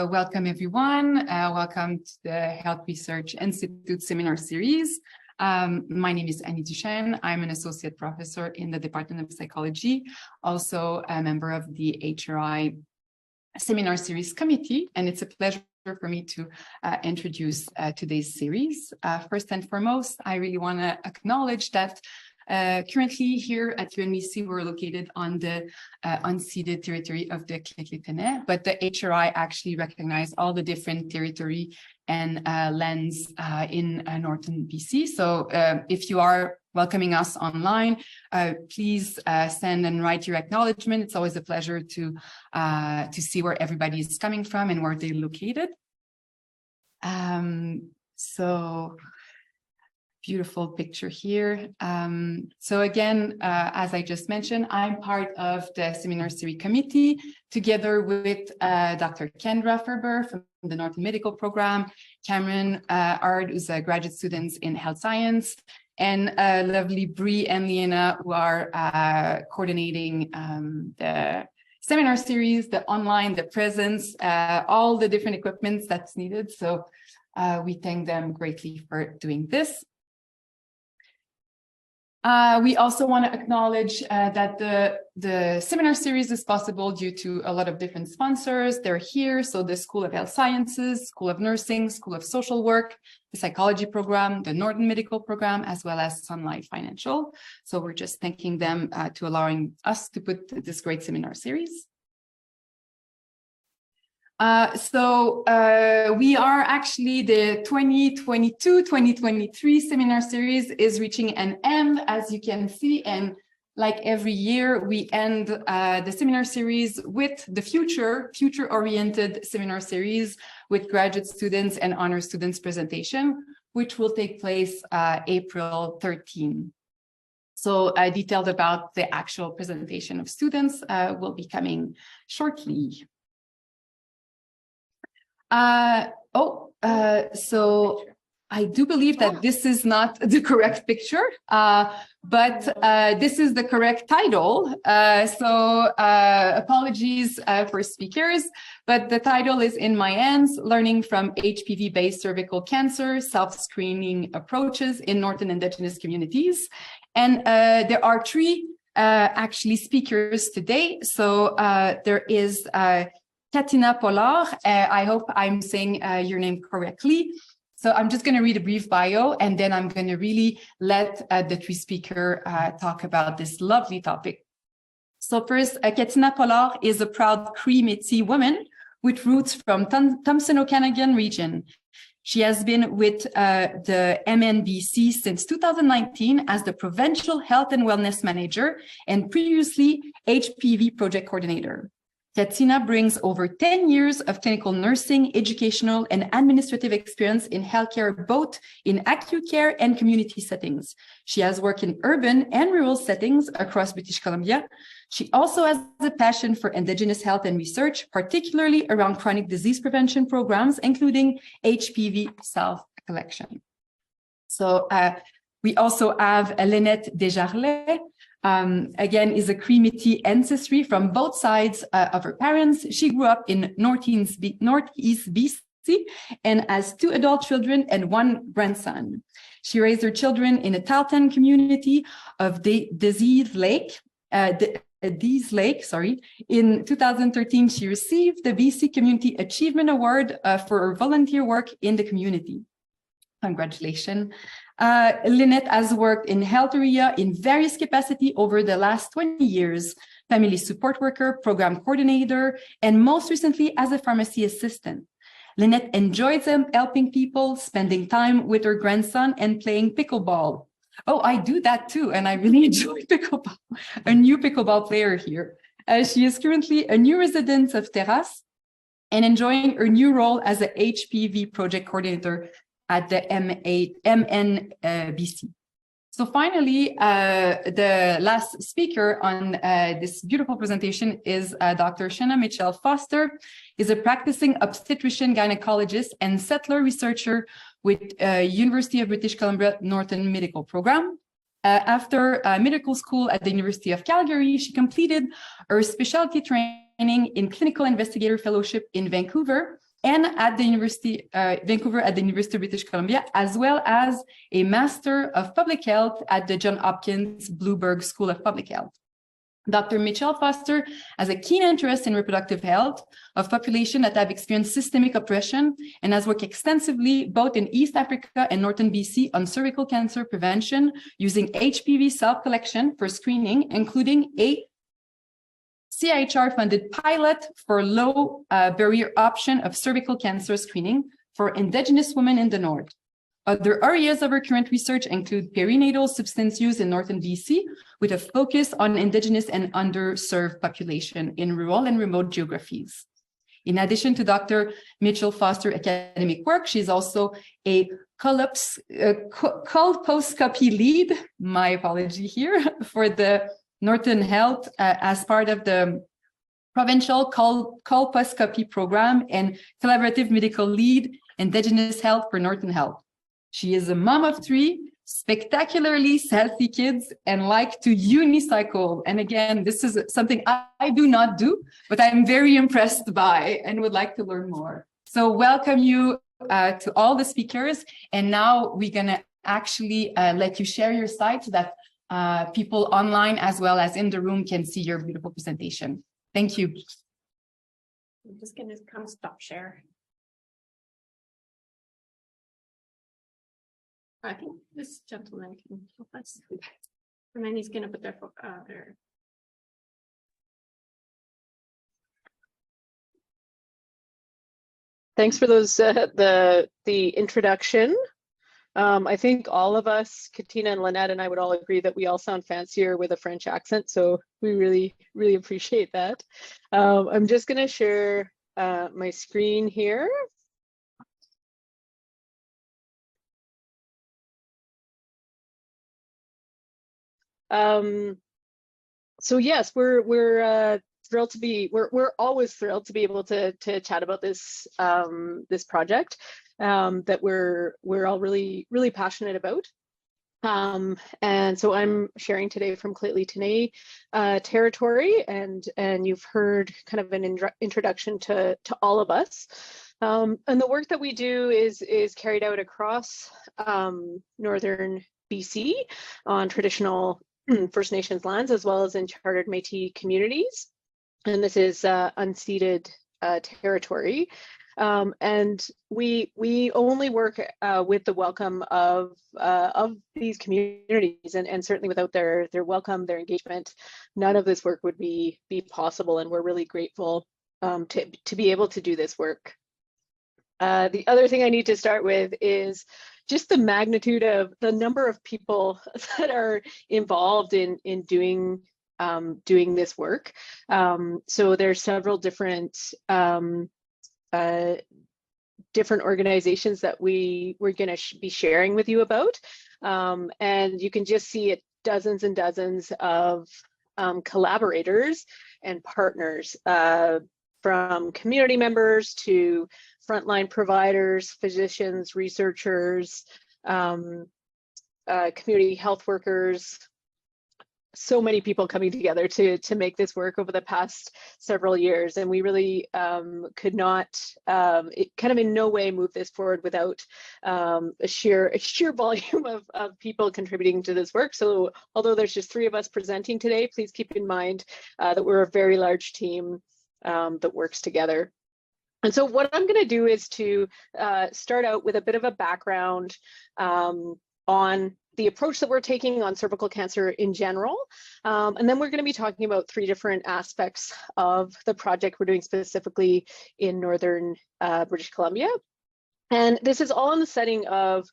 welcome everyone. Welcome to the Health Research Institute seminar series. My name is Annie Duchesne. I'm an associate professor in the Department of Psychology, also a member of the HRI seminar series committee, and it's a pleasure for me to introduce today's series. First and foremost, I really want to acknowledge that currently here at UNBC, we're located on the unceded territory of the Clé-Clé-Téné, but the HRI actually recognize all the different territory and lands in northern BC. So if you are welcoming us online, please send and write your acknowledgement. It's always a pleasure to see where everybody is coming from and where they're located. So beautiful picture here. So again, as I just mentioned, I'm part of the seminar series committee together with Dr. Kendra Ferber from the Northern Medical Program, Cameron Ard, who's a graduate student in health science, and lovely Bree and Leana, who are coordinating the seminar series, the online, the presence, all the different equipments that's needed. So we thank them greatly for doing this. We also want to acknowledge that the seminar series is possible due to a lot of different sponsors. They're here. So the School of Health Sciences, School of Nursing, School of Social Work, the Psychology Program, the Northern Medical Program, as well as Sun Life Financial. So we're just thanking them to allowing us to put this great seminar series. We are actually the 2022-2023 seminar series is reaching an end, as you can see, and like every year we end the seminar series with the future-oriented seminar series with graduate students and honor students presentation, which will take place April 13. So detailed about the actual presentation of students will be coming shortly. So I do believe that this is not the correct picture, but this is the correct title. Apologies for speakers, but the title is In My Hands, Learning from HPV-Based Cervical Cancer, Self-Screening Approaches in Northern Indigenous Communities. And there are three actually speakers today. So there is Katina Pollard. I hope I'm saying your name correctly. So I'm just going to read a brief bio, and then I'm going to really let the three speakers talk about this lovely topic. So first, Katina Pollard is a proud Cree Métis woman with roots from Thompson Okanagan region. She has been with the MNBC since 2019 as the Provincial Health and Wellness Manager and previously HPV Project Coordinator. Katina brings over 10 years of clinical nursing, educational, and administrative experience in healthcare, both in acute care and community settings. She has worked in urban and rural settings across British Columbia. She also has a passion for Indigenous health and research, particularly around chronic disease prevention programs, including HPV self-collection. So we also have Lynette Desjarlais. Again, is a Cree Métis ancestry from both sides of her parents. She grew up in Northeast BC and has 2 adult children and 1 grandson. She raised her children in a Tahltan community of Dease Lake. In 2013, she received the BC Community Achievement Award for her volunteer work in the community. Congratulations. Lynette has worked in health area in various capacities over the last 20 years, family support worker, program coordinator, and most recently as a pharmacy assistant. Lynette enjoys helping people, spending time with her grandson, and playing pickleball. Oh, I do that too, and I really enjoy pickleball. A new pickleball player here. She is currently a new resident of Terrace and enjoying her new role as a HPV project coordinator at the MNBC. So finally, the last speaker on this beautiful presentation is Dr. Sheona Mitchell-Foster, is a practicing obstetrician gynecologist and settler researcher with University of British Columbia Northern Medical Program. After medical school at the University of Calgary, she completed her specialty training in clinical investigator fellowship in Vancouver and at the University, Vancouver at the University of British Columbia, as well as a Master of Public Health at the Johns Hopkins Bloomberg School of Public Health. Dr. Mitchell Foster has a keen interest in reproductive health of populations that have experienced systemic oppression and has worked extensively both in East Africa and Northern BC on cervical cancer prevention using HPV self-collection for screening, including a CIHR-funded pilot for low barrier option of cervical cancer screening for Indigenous women in the North. Other areas of our current research include perinatal substance use in Northern BC, with a focus on Indigenous and underserved population in rural and remote geographies. In addition to Dr. Mitchell Foster academic work, she's also a colposcopy lead, my apology here, for the Northern Health as part of the provincial colposcopy program and collaborative medical lead Indigenous Health for Northern Health. She is a mom of 3, spectacularly healthy kids, and like to unicycle. And again, this is something I do not do, but I'm very impressed by and would like to learn more. So welcome you to all the speakers. And now we're going to actually let you share your site so that people online as well as in the room can see your beautiful presentation. Thank you. I'm just going to come stop share. I think this gentleman can help us. And then he's going to put their there. Thanks for those the introduction. I think all of us, Katina and Lynette and I would all agree that we all sound fancier with a French accent, so we really appreciate that. I'm just going to share my screen here. So yes, we're thrilled to be, we're always thrilled to be able to chat about this this project that we're all really passionate about. And so I'm sharing today from Clayton territory, and you've heard kind of an introduction to all of us. And the work that we do is carried out across northern BC on traditional First Nations lands, as well as in chartered Métis communities. And this is unceded territory. And we only work with the welcome of these communities, and certainly without their welcome, their engagement, none of this work would be possible. And we're really grateful to be able to do this work. The other thing I need to start with is just the magnitude of the number of people that are involved in doing this work. So there's several different organizations that we're going to be sharing with you about, and you can just see it, dozens and dozens of collaborators and partners, from community members to frontline providers, physicians, researchers, community health workers. So many people coming together to make this work over the past several years, and we really could not, it kind of in no way move this forward without a sheer volume of people contributing to this work. So although there's just 3 of us presenting today, please keep in mind that we're a very large team that works together. And so what I'm going to do is to start out with a bit of a background on the approach that we're taking on cervical cancer in general. And then we're going to be talking about 3 different aspects of the project we're doing specifically in northern British Columbia. And this is all in the setting of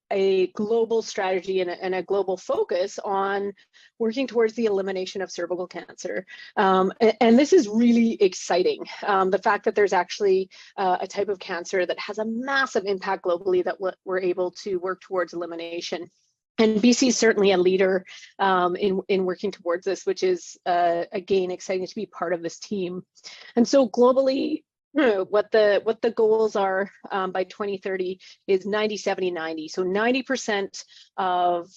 a global strategy and a global focus on working towards the elimination of cervical cancer. And this is really exciting. The fact that there's actually a type of cancer that has a massive impact globally that we're able to work towards elimination. And BC is certainly a leader in working towards this, which is, again, exciting to be part of this team. And so globally, what the goals are by 2030 is 90-70-90. So 90% of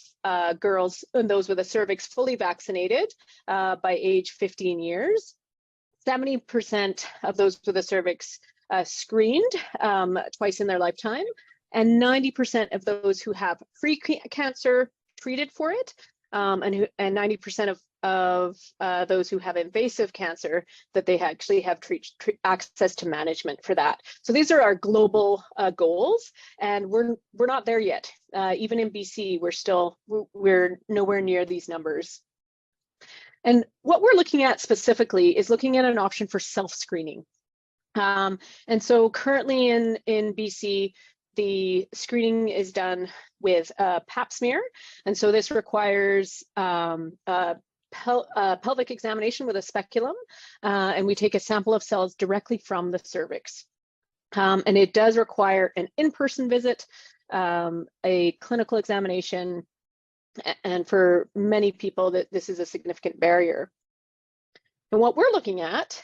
girls and those with a cervix fully vaccinated by age 15 years. 70% of those with a cervix screened twice in their lifetime, and 90% of those who have pre-cancer treated for it, and 90% of those who have invasive cancer, that they actually have access to management for that. So these are our global goals, and we're not there yet. Even in BC, we're nowhere near these numbers. And what we're looking at specifically is looking at an option for self-screening. And so currently in BC, the screening is done with a pap smear. And so this requires pelvic examination with a speculum, and we take a sample of cells directly from the cervix. And it does require an in-person visit, a clinical examination, and for many people this is a significant barrier. And what we're looking at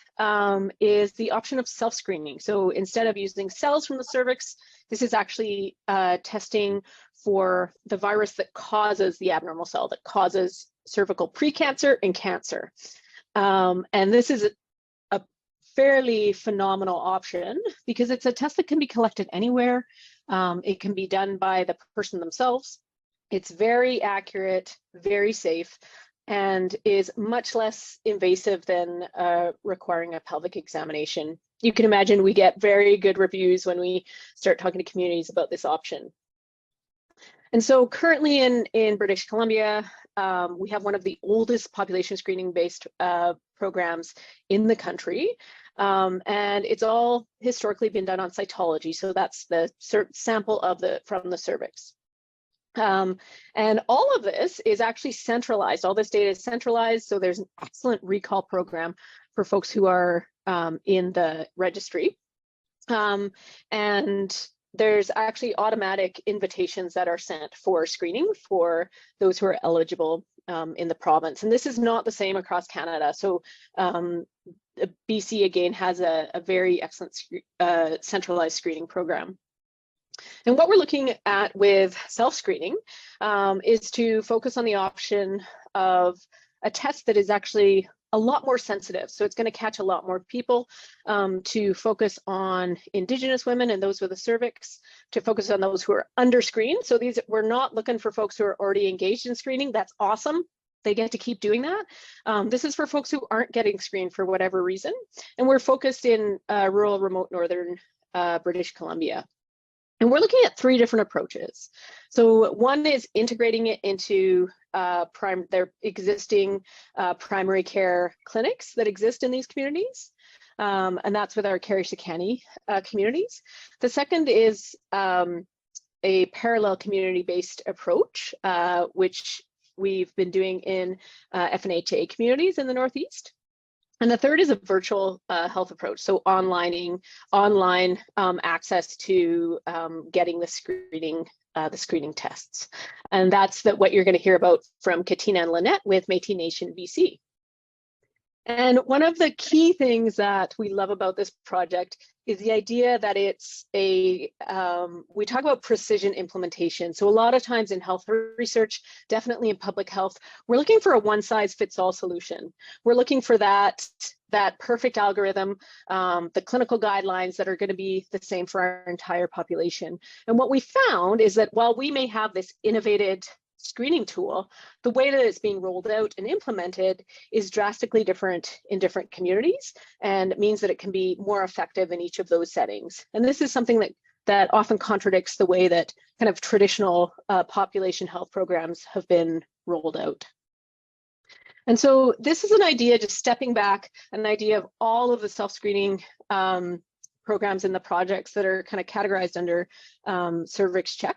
is the option of self-screening. So instead of using cells from the cervix, this is actually testing for the virus that causes the abnormal cell, that causes cervical precancer and cancer. And this is a fairly phenomenal option because it's a test that can be collected anywhere. It can be done by the person themselves. It's very accurate, very safe, and is much less invasive than requiring a pelvic examination. You can imagine we get very good reviews when we start talking to communities about this option. And so currently in British Columbia, we have one of the oldest population screening-based programs in the country. And it's all historically been done on cytology. So that's the sample from the cervix. And all of this is actually centralized. All this data is centralized. So there's an excellent recall program for folks who are in the registry. And there's actually automatic invitations that are sent for screening for those who are eligible in the province. And this is not the same across Canada. So BC again has a very excellent centralized screening program. And what we're looking at with self-screening is to focus on the option of a test that is actually a lot more sensitive. So it's going to catch a lot more people, to focus on Indigenous women and those with a cervix, to focus on those who are under screened. So we're not looking for folks who are already engaged in screening. That's awesome. They get to keep doing that. This is for folks who aren't getting screened for whatever reason. And we're focused in rural, remote, northern British Columbia. And we're looking at 3 different approaches. So one is integrating it into their existing primary care clinics that exist in these communities. And that's with our Carrie-Sakani communities. The second is a parallel community-based approach, which we've been doing in FNHA communities in the Northeast. And the third is a virtual health approach, so online access to getting the screening tests. And that's what you're going to hear about from Katina and Lynette with Métis Nation BC. And one of the key things that we love about this project is the idea that it's we talk about precision implementation. So a lot of times in health research, definitely in public health, we're looking for a one-size-fits-all solution. We're looking for that perfect algorithm, the clinical guidelines that are going to be the same for our entire population. And what we found is that while we may have this innovative screening tool, the way that it's being rolled out and implemented is drastically different in different communities, and it means that it can be more effective in each of those settings. And this is something that often contradicts the way that kind of traditional population health programs have been rolled out. And so this is an idea, just stepping back, an idea of all of the self-screening programs in the projects that are kind of categorized under Cervix Check.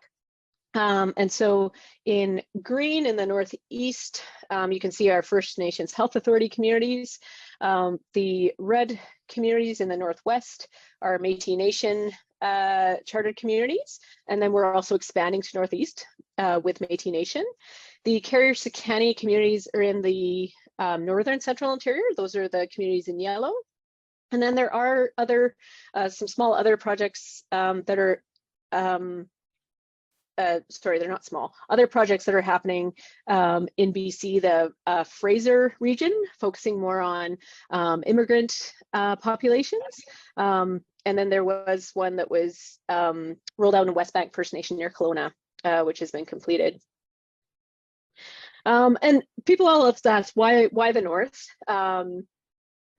And so in green in the Northeast, you can see our First Nations Health Authority communities. The red communities in the Northwest are Métis Nation chartered communities. And then we're also expanding to Northeast with Métis Nation. The Carrier-Sakani communities are in the Northern Central Interior. Those are the communities in yellow. And then there are some small other projects that are sorry, they're not small. Other projects that are happening in BC, the Fraser region, focusing more on immigrant populations. And then there was one that was rolled out in West Bank First Nation near Kelowna, which has been completed. And people all have asked, why the North?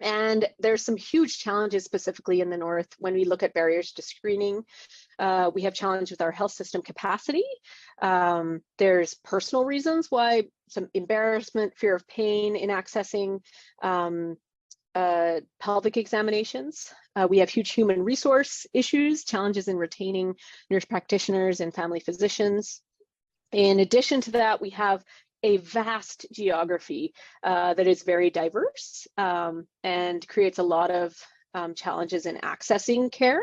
And there's some huge challenges specifically in the North when we look at barriers to screening. We have challenge with our health system capacity. There's personal reasons why, some embarrassment, fear of pain in accessing pelvic examinations. We have huge human resource issues, challenges in retaining nurse practitioners and family physicians. In addition to that, we have a vast geography that is very diverse and creates a lot of challenges in accessing care.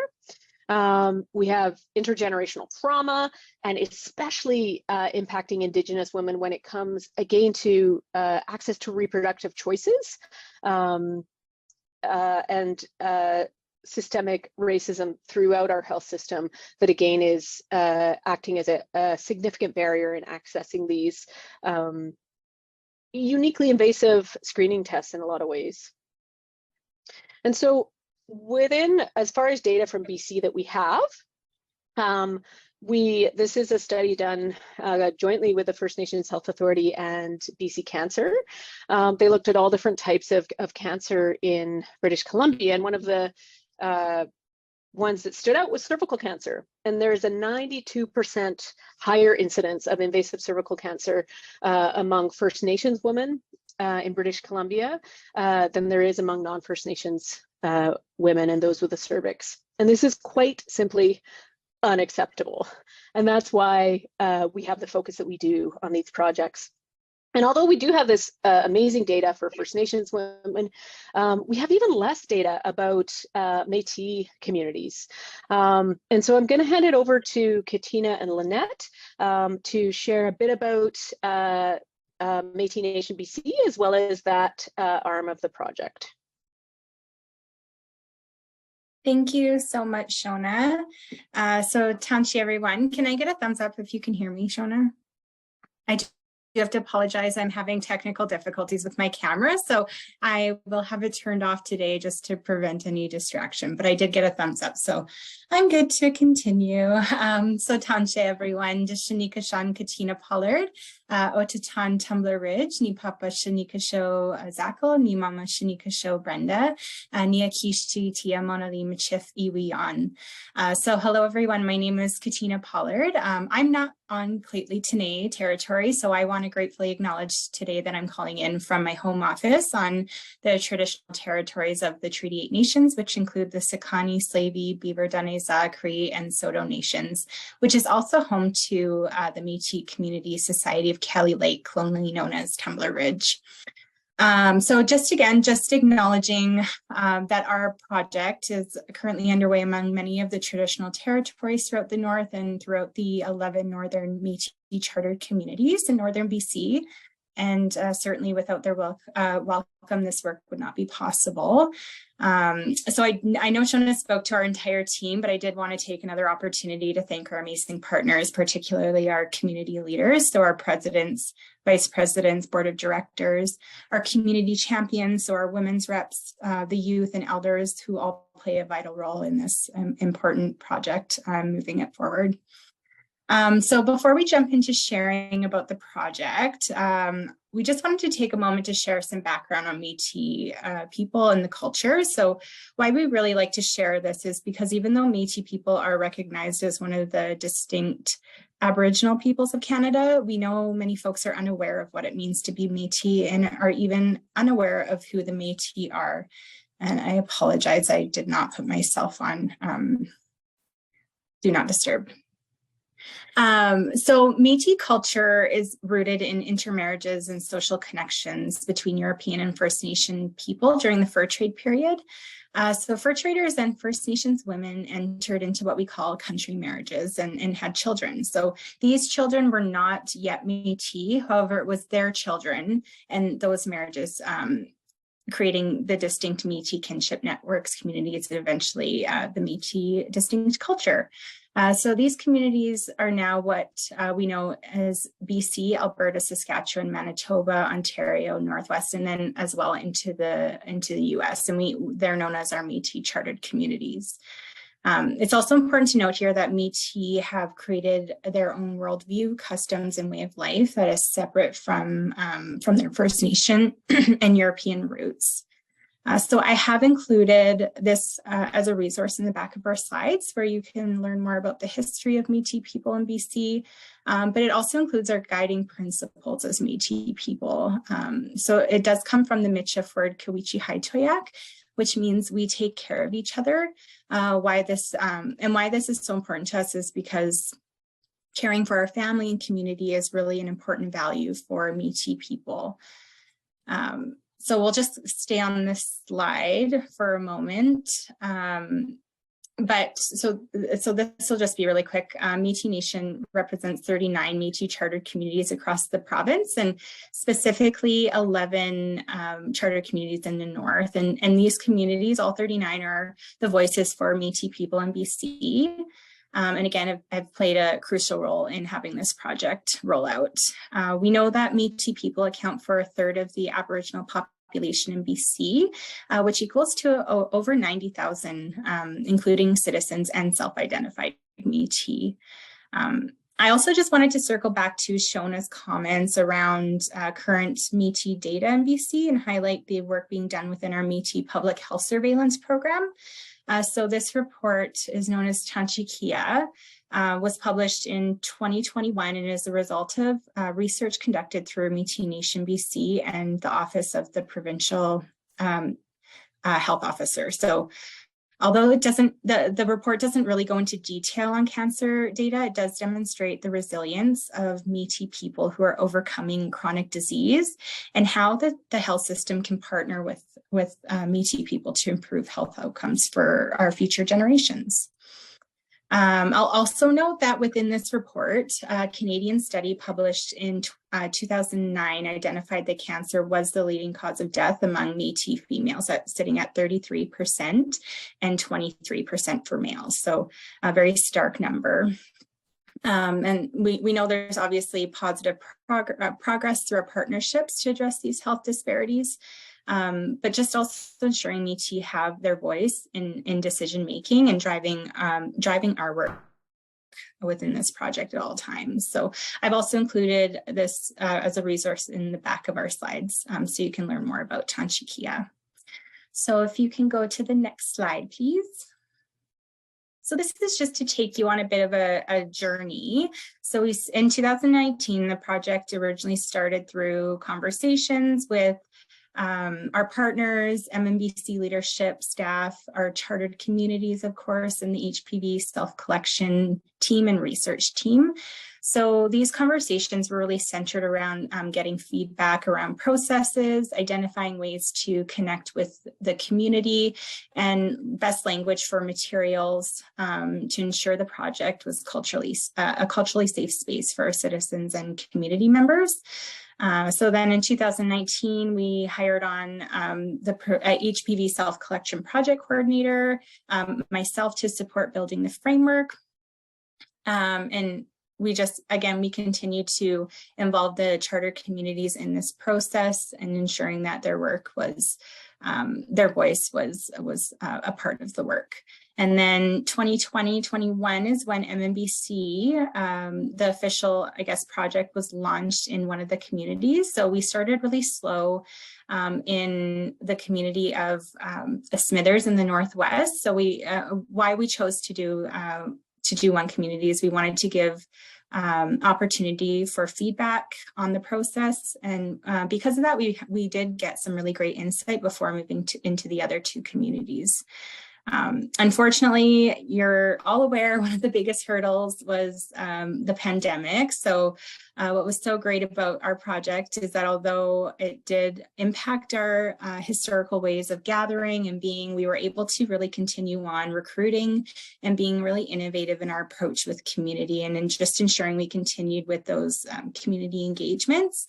We have intergenerational trauma, and especially impacting Indigenous women when it comes, again, to access to reproductive choices and systemic racism throughout our health system that, again, is acting as a significant barrier in accessing these uniquely invasive screening tests in a lot of ways. And so within, as far as data from BC that we have, this is a study done jointly with the First Nations Health Authority and BC Cancer. They looked at all different types of cancer in British Columbia, and one of the ones that stood out was cervical cancer. And there's a 92% higher incidence of invasive cervical cancer among First Nations women in British Columbia than there is among non-First Nations women and those with a cervix. And this is quite simply unacceptable. And that's why we have the focus that we do on these projects. And although we do have this amazing data for First Nations women, we have even less data about Métis communities. And so I'm going to hand it over to Katina and Lynette to share a bit about Métis Nation BC, as well as that arm of the project. Thank you so much, Sheona. So Tanshi, everyone, can I get a thumbs up if you can hear me, Sheona? I do have to apologize. I'm having technical difficulties with my camera, so I will have it turned off today just to prevent any distraction, but I did get a thumbs up, so I'm good to continue. So Tanshe, everyone, Dishanika Shan Katina Pollard, Otatan Tumbler Ridge, Ni Papa Shanika Show Zackle, Ni Mama Shanika Show Brenda, Nia Kishti Tia Monali Machif Iwiyan. So hello, everyone. My name is Katina Pollard. I'm not on Clately Tene territory, so I want to gratefully acknowledge today that I'm calling in from my home office on the traditional territories of the Treaty 8 Nations, which include the Sakani, Slavey, Beaver, Daneza, Cree, and Soto Nations, which is also home to the Métis Community Society of Kelly Lake, colonially known as Tumbler Ridge. So just acknowledging that our project is currently underway among many of the traditional territories throughout the North and throughout the 11 Northern Métis chartered communities in Northern BC. And certainly without their welcome, this work would not be possible. So I know Sheona spoke to our entire team, but I did want to take another opportunity to thank our amazing partners, particularly our community leaders, so our presidents, vice presidents, board of directors, our community champions, so our women's reps, the youth and elders who all play a vital role in this important project, moving it forward. So before we jump into sharing about the project, we just wanted to take a moment to share some background on Métis people and the culture. So why we really like to share this is because even though Métis people are recognized as one of the distinct Aboriginal peoples of Canada, we know many folks are unaware of what it means to be Métis and are even unaware of who the Métis are. And I apologize, I did not put myself on Do Not Disturb. So Métis culture is rooted in intermarriages and social connections between European and First Nation people during the fur trade period. So fur traders and First Nations women entered into what we call country marriages and had children. So these children were not yet Métis, however, it was their children and those marriages creating the distinct Métis kinship networks, communities, and eventually the Métis distinct culture. So these communities are now what we know as BC, Alberta, Saskatchewan, Manitoba, Ontario, Northwest, and then as well into the US. And they're known as our Métis chartered communities. It's also important to note here that Métis have created their own worldview, customs, and way of life that is separate from their First Nation and European roots. So I have included this as a resource in the back of our slides where you can learn more about the history of Métis people in BC, but it also includes our guiding principles as Métis people. So it does come from the Michif word Kawichi Haitoyak, which means we take care of each other. Why this is so important to us is because caring for our family and community is really an important value for Métis people. So we'll just stay on this slide for a moment. So this will just be really quick. Métis Nation represents 39 Métis chartered communities across the province, and specifically 11 chartered communities in the north. And these communities, all 39, are the voices for Métis people in BC. And again, have played a crucial role in having this project roll out. We know that Métis people account for a third of the Aboriginal population in BC, which equals to over 90,000, including citizens and self-identified Métis. I also just wanted to circle back to Sheona's comments around current Métis data in BC and highlight the work being done within our Métis public health surveillance program. So this report is known as Tanchikia, was published in 2021 and is a result of research conducted through Métis Nation BC and the Office of the Provincial Health Officer. So although it doesn't, the report doesn't really go into detail on cancer data, it does demonstrate the resilience of Métis people who are overcoming chronic disease and how the health system can partner with Métis people to improve health outcomes for our future generations. I'll also note that within this report, a Canadian study published in 2009 identified that cancer was the leading cause of death among Métis females, sitting at 33% and 23% for males. So a very stark number. And we know there's obviously positive progress through our partnerships to address these health disparities. But just also ensuring Métis have their voice in decision making and driving our work within this project at all times. So I've also included this as a resource in the back of our slides, so you can learn more about Tanchikia. So if you can go to the next slide, please. So this is just to take you on a bit of a journey. So in 2019, the project originally started through conversations with our partners, MMBC leadership, staff, our chartered communities, of course, and the HPV self-collection team and research team. So these conversations were really centered around getting feedback around processes, identifying ways to connect with the community, and best language for materials to ensure the project was a culturally safe space for our citizens and community members. So then in 2019, we hired on the HPV self-collection project coordinator, myself to support building the framework. And we continue to involve the charter communities in this process and ensuring that their work was, their voice was a part of the work. And then 2020-21 is when MMBC, the official, project was launched in one of the communities. So we started really slow in the community of the Smithers in the Northwest. So why we chose to do one community is we wanted to give opportunity for feedback on the process. And because of that, we did get some really great insight before moving into the other two communities. Unfortunately, you're all aware one of the biggest hurdles was the pandemic. So what was so great about our project is that although it did impact our historical ways of gathering and being, we were able to really continue on recruiting and being really innovative in our approach with community and just ensuring we continued with those community engagements,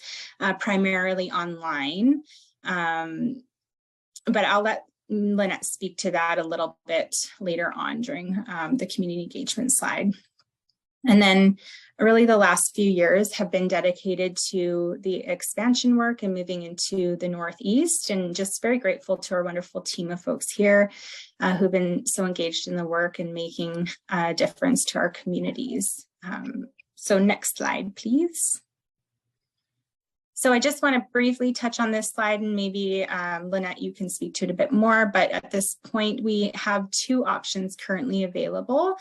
primarily online. But I'll let Lynette speak to that a little bit later on during the community engagement slide. And then really the last few years have been dedicated to the expansion work and moving into the Northeast, and just very grateful to our wonderful team of folks here who've been so engaged in the work and making a difference to our communities. So next slide, please. So I just want to briefly touch on this slide, and maybe Lynette, you can speak to it a bit more, but at this point we have two options currently available.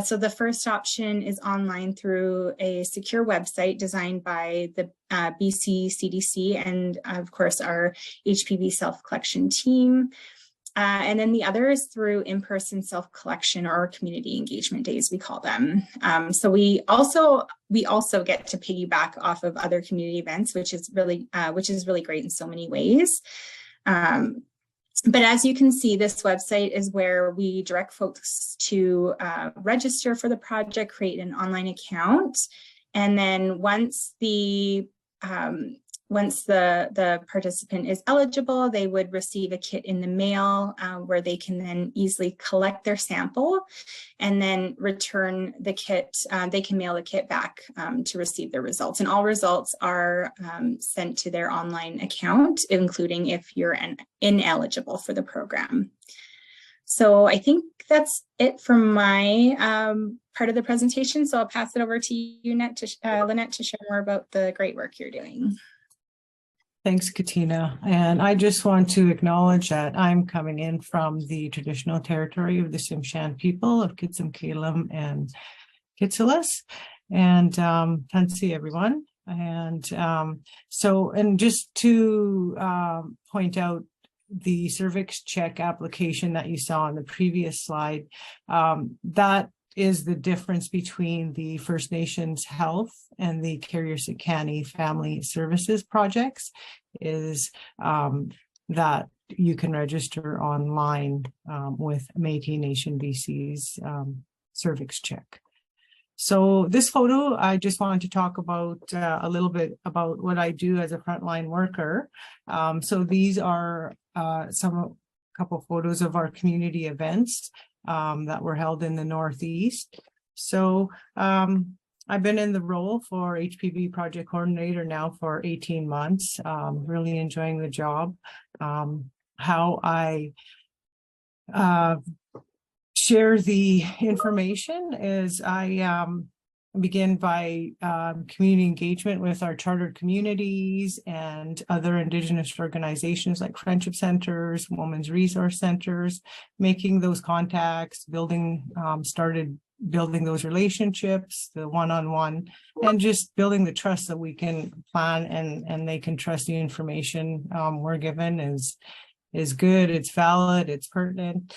So the first option is online through a secure website designed by the BC CDC and of course our HPV self-collection team. And then the other is through in-person self-collection or community engagement days, we call them. So we also get to piggyback off of other community events, which is really great in so many ways. But as you can see, this website is where we direct folks to register for the project, create an online account, and then once the participant is eligible, they would receive a kit in the mail where they can then easily collect their sample and then return the kit. They can mail the kit back to receive their results. And all results are sent to their online account, including if you're ineligible for the program. So I think that's it from my part of the presentation. So I'll pass it over to you, Lynette, to share more about the great work you're doing. Thanks, Katina. And I just want to acknowledge that I'm coming in from the traditional territory of the Tsimshian people of Kitsim-Kalim and Kitsilas. And Tansi, everyone. And and just to point out the cervix check application that you saw on the previous slide, that is the difference between the First Nations Health and the Carrier-Sikani Family Services projects, is that you can register online with Métis Nation BC's cervix check. So this photo, I just wanted to talk about a little bit about what I do as a frontline worker. So these are a couple photos of our community events that were held in the Northeast. So I've been in the role for HPV project coordinator now for 18 months, really enjoying the job. How I share the information is I begin by community engagement with our chartered communities and other Indigenous organizations like friendship centers, women's resource centers, making those contacts, started building those relationships, the one-on-one, and just building the trust that we can plan and they can trust the information we're given is good, it's valid, it's pertinent.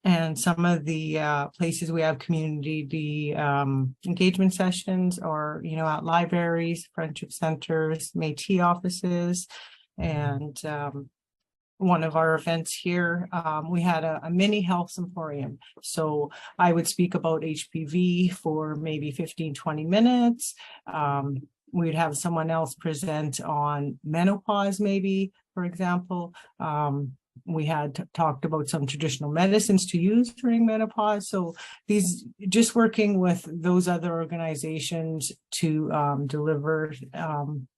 And some of the places we have community engagement sessions or, at libraries, friendship centers, Métis offices. And one of our events here, we had a mini health symposium. So I would speak about HPV for maybe 15, 20 minutes. We'd have someone else present on menopause, maybe, for example. We had talked about some traditional medicines to use during menopause. So these, just working with those other organizations to deliver and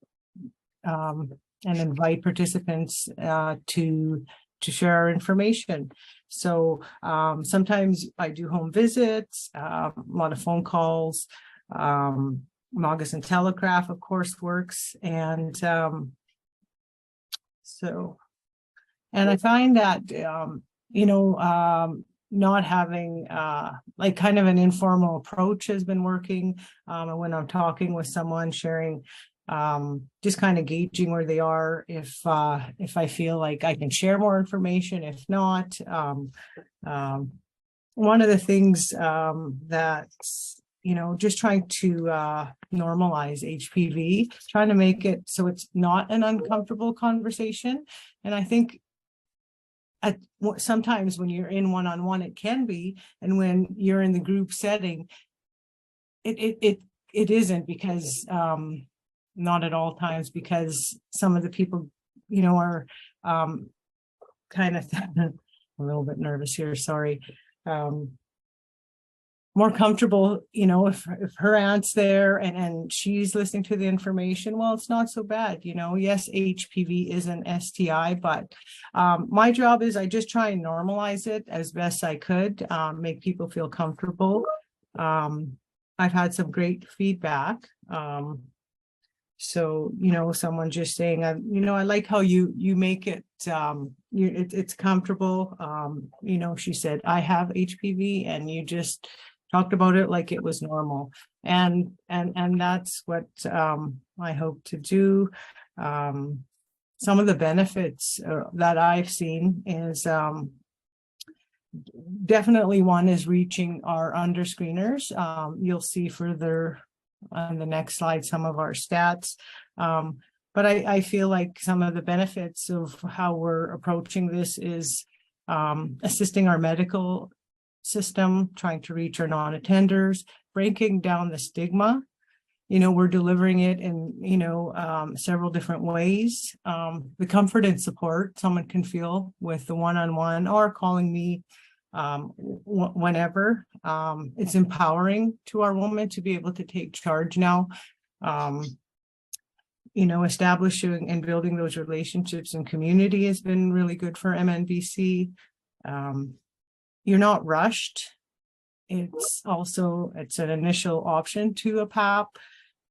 invite participants to share our information. So sometimes I do home visits, a lot of phone calls, Moccasin Telegraph, of course, works. And and I find that, not having like kind of an informal approach has been working. When I'm talking with someone, sharing, just kind of gauging where they are, if I feel like I can share more information, if not. One of the things that's, just trying to normalize HPV, trying to make it so it's not an uncomfortable conversation. And I think sometimes when you're in one-on-one, it can be, and when you're in the group setting, it isn't, because not at all times, because some of the people, are kind of a little bit nervous here. Sorry. One more comfortable, if her aunt's there and she's listening to the information, well, it's not so bad, yes, HPV is an STI, but my job is I just try and normalize it as best I could, make people feel comfortable. I've had some great feedback. So, someone just saying, I like how you make it, it's comfortable. She said, I have HPV, and you just talked about it like it was normal. And that's what I hope to do. Some of the benefits that I've seen is definitely one is reaching our underscreeners. You'll see further on the next slide some of our stats. But I feel like some of the benefits of how we're approaching this is assisting our medical system, trying to reach our non-attenders, breaking down the stigma. We're delivering it in, several different ways. The comfort and support someone can feel with the one-on-one or calling me whenever. It's empowering to our women to be able to take charge now. Establishing and building those relationships in community has been really good for MNBC. You're not rushed. It's an initial option to a PAP.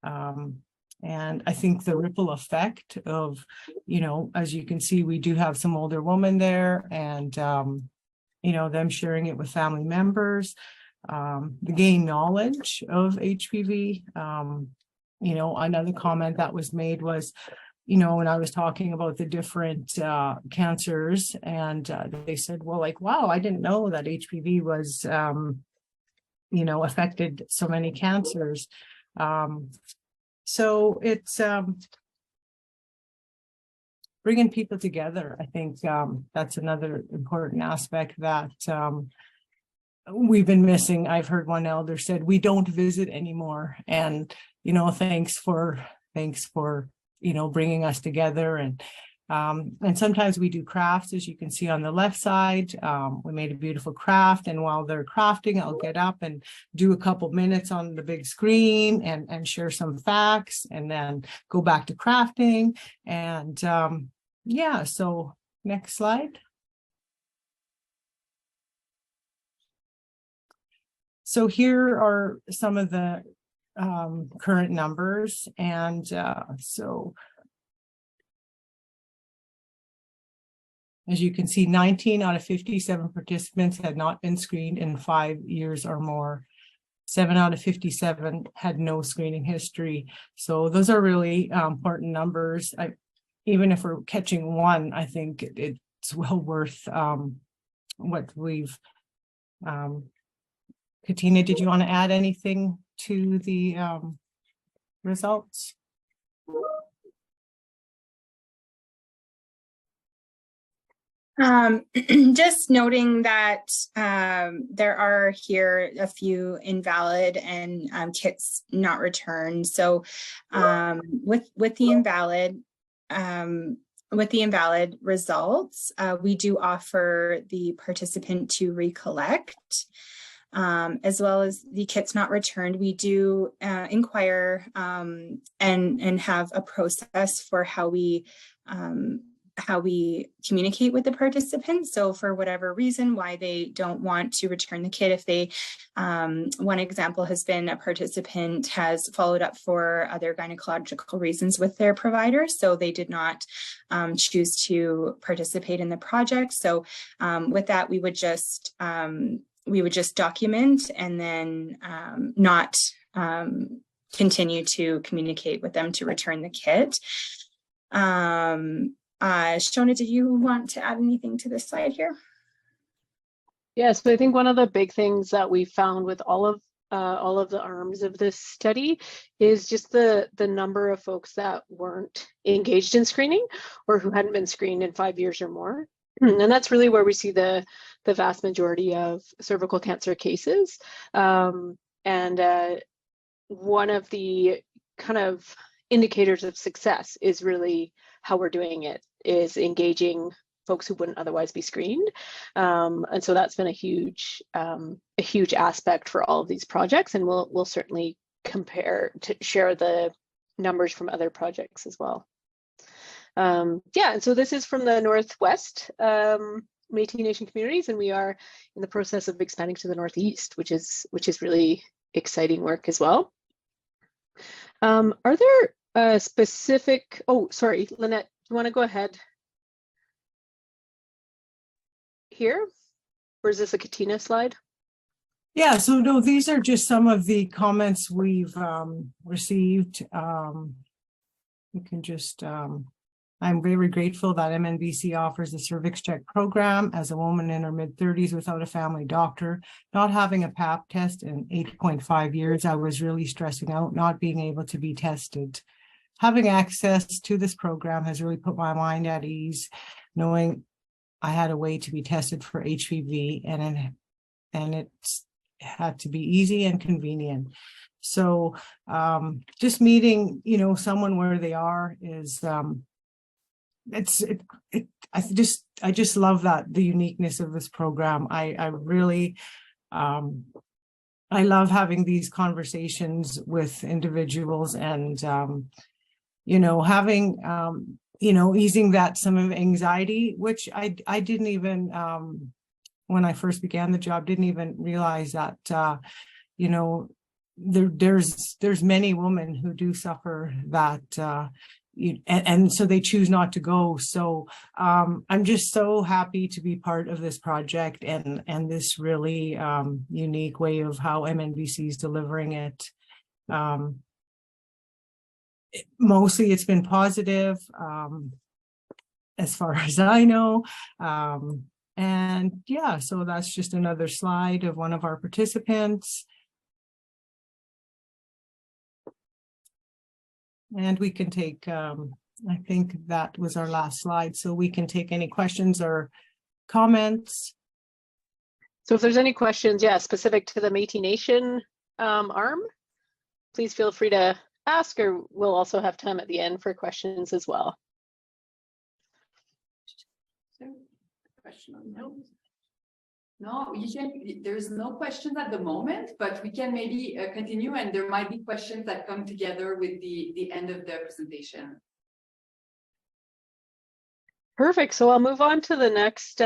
And I think the ripple effect of, as you can see, we do have some older women there, and, them sharing it with family members, the gain knowledge of HPV. Another comment that was made was, when I was talking about the different cancers, and they said, well, wow, I didn't know that HPV was, affected so many cancers. So it's bringing people together. I think that's another important aspect that we've been missing. I've heard one elder said, we don't visit anymore. And, thanks for, bringing us together. And sometimes we do crafts, as you can see on the left side. We made a beautiful craft, and while they're crafting, I'll get up and do a couple minutes on the big screen and share some facts, and then go back to crafting. And so next slide. So here are some of the current numbers, and so as you can see, 19 out of 57 participants had not been screened in 5 years or more. 7 out of 57 had no screening history. So those are really important numbers. Even if we're catching one, I think it's well worth what we've. Katina, did you want to add anything to the results? Just noting that there are here a few invalid and kits not returned. So with the invalid results, we do offer the participant to recollect. As well as the kits not returned, we do inquire and have a process for how we communicate with the participants. So for whatever reason why they don't want to return the kit, if they, one example has been a participant has followed up for other gynecological reasons with their provider, so they did not choose to participate in the project. So with that, we would just document and then not continue to communicate with them to return the kit. Sheona, did you want to add anything to this slide here? Yes, but I think one of the big things that we found with all of the arms of this study is just the number of folks that weren't engaged in screening or who hadn't been screened in 5 years or more. And that's really where we see the vast majority of cervical cancer cases. And one of the kind of indicators of success is really how we're doing it, is engaging folks who wouldn't otherwise be screened. And so that's been a huge aspect for all of these projects, and we'll certainly share the numbers from other projects as well. Yeah, and so this is from the Northwest Métis Nation communities, and we are in the process of expanding to the Northeast, which is really exciting work as well. Are there specific, oh, sorry, Lynette, you want to go ahead here? Or is this a Katina slide? Yeah, so no, these are just some of the comments we've received. You can just, I'm very grateful that MNBC offers the Cervix Check program as a woman in her mid-30s without a family doctor. Not having a Pap test in 8.5 years, I was really stressing out, not being able to be tested. Having access to this program has really put my mind at ease, knowing I had a way to be tested for HPV, and it had to be easy and convenient. So just meeting, someone where they are is, I just love that, the uniqueness of this program. I really, I love having these conversations with individuals and, having, easing that some of anxiety, which I didn't even, when I first began the job, didn't even realize that, there's many women who do suffer that, and so they choose not to go. So I'm just so happy to be part of this project and this really unique way of how MNBC is delivering it. Mostly it's been positive as far as I know. And yeah, so that's just another slide of one of our participants. And we can take, I think that was our last slide, so we can take any questions or comments. So if there's any questions, yeah, specific to the Métis Nation arm, please feel free to ask, or we'll also have time at the end for questions as well. Question on those? No, there's no questions at the moment, but we can maybe continue, and there might be questions that come together with the end of the presentation. Perfect. So I'll move on to the next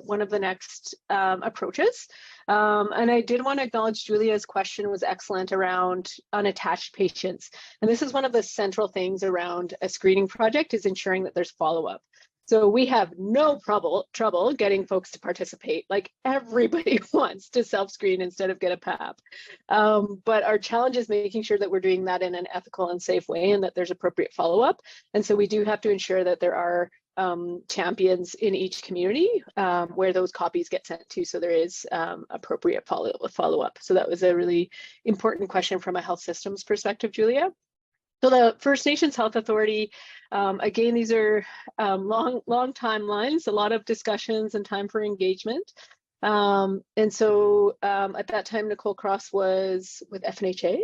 one of the next approaches. And I did want to acknowledge Julia's question was excellent around unattached patients. And this is one of the central things around a screening project, is ensuring that there's follow-up. So we have no trouble getting folks to participate. Like, everybody wants to self-screen instead of get a PAP. But our challenge is making sure that we're doing that in an ethical and safe way, and that there's appropriate follow-up. And so we do have to ensure that there are champions in each community where those copies get sent to, so there is appropriate follow-up. So that was a really important question from a health systems perspective, Julia. So the First Nations Health Authority, again, these are long timelines, a lot of discussions and time for engagement. And so at that time, Nicole Cross was with FNHA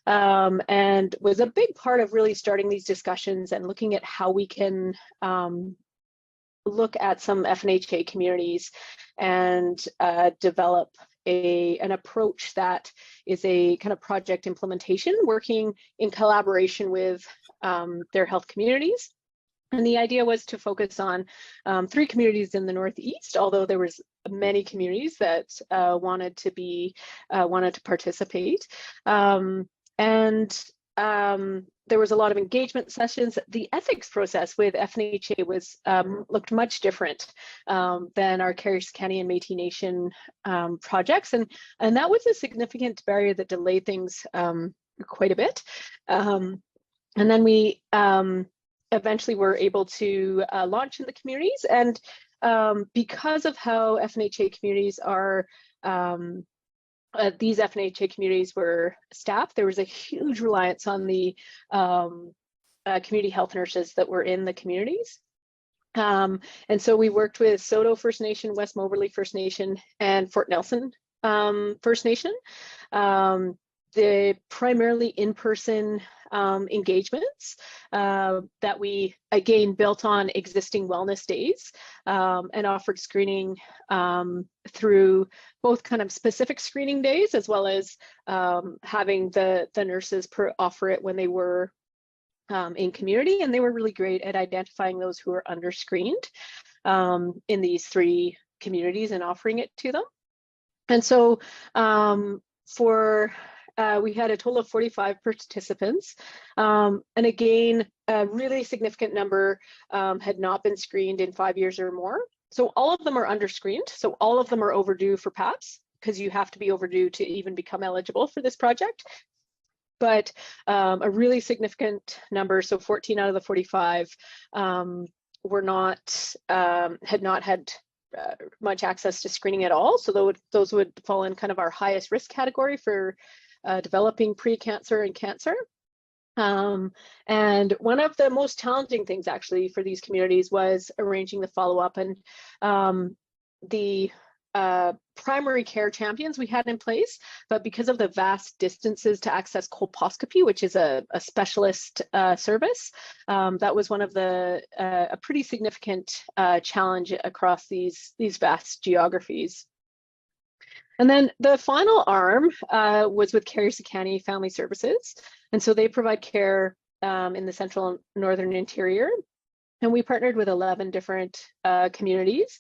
and was a big part of really starting these discussions and looking at how we can look at some FNHA communities and develop an approach that is a kind of project implementation, working in collaboration with their health communities. And the idea was to focus on 3 communities in the Northeast, although there was many communities that wanted to participate. There was a lot of engagement sessions. The ethics process with FNHA was looked much different than our Carrier County and Métis Nation projects, and that was a significant barrier that delayed things quite a bit. And then we eventually were able to launch in the communities, and because of how FNHA communities are. These FNHA communities were staffed. There was a huge reliance on the community health nurses that were in the communities. And so we worked with Soto First Nation, West Moberly First Nation, and Fort Nelson First Nation the primarily in-person engagements that we again built on existing wellness days and offered screening through both kind of specific screening days as well as having the nurses offer it when they were in community, and they were really great at identifying those who were under-screened in these 3 communities and offering it to them. And so we had a total of 45 participants. And again, a really significant number had not been screened in 5 years or more. So all of them are under-screened. So all of them are overdue for PAPS, because you have to be overdue to even become eligible for this project. But a really significant number, so 14 out of the 45 had not had much access to screening at all. So those would fall in kind of our highest risk category for developing pre-cancer and cancer. And one of the most challenging things actually for these communities was arranging the follow-up, and the primary care champions we had in place, but because of the vast distances to access colposcopy, which is a specialist service, that was one of the a pretty significant challenge across these vast geographies. And then the final arm was with Carrie-Sakani Family Services. And so they provide care in the central and northern interior. And we partnered with 11 different communities.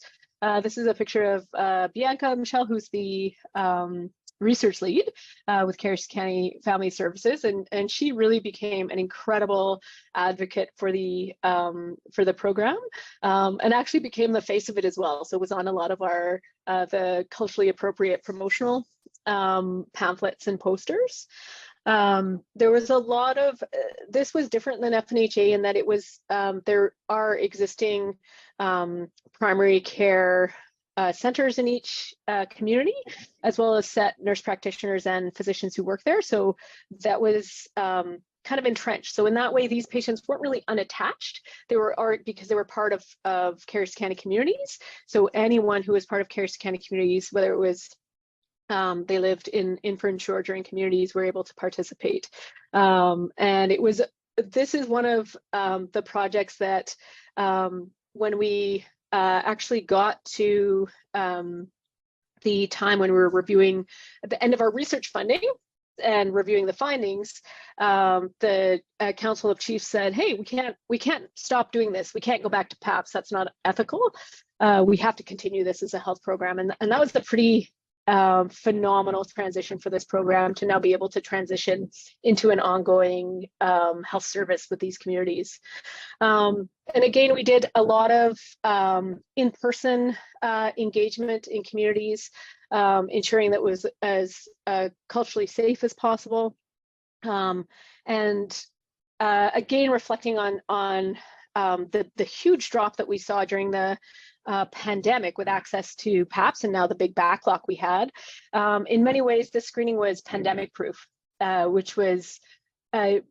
This is a picture of Bianca Michelle, who's the research lead with Carrie-Sakani Family Services. And she really became an incredible advocate for the program, and actually became the face of it as well. So it was on a lot of our the culturally appropriate promotional pamphlets and posters. There was a lot of, this was different than FNHA in that it was, there are existing primary care centers in each community, as well as set nurse practitioners and physicians who work there. So that was kind of entrenched. So in that way, these patients weren't really unattached. They were because they were part of Carrie-Sakani communities. So anyone who was part of Carrie-Sakani communities, whether it was they lived in Fern Shore during communities, were able to participate. And this is one of the projects that when we actually got to the time when we were reviewing at the end of our research funding and reviewing the findings, the Council of Chiefs said, hey, we can't stop doing this. We can't go back to PAPS. That's not ethical. We have to continue this as a health program. And that was a pretty phenomenal transition for this program to now be able to transition into an ongoing health service with these communities. And again, we did a lot of in-person engagement in communities, ensuring that it was as culturally safe as possible. And again, reflecting on the huge drop that we saw during the pandemic with access to PAPS and now the big backlog we had. In many ways, this screening was pandemic proof, which was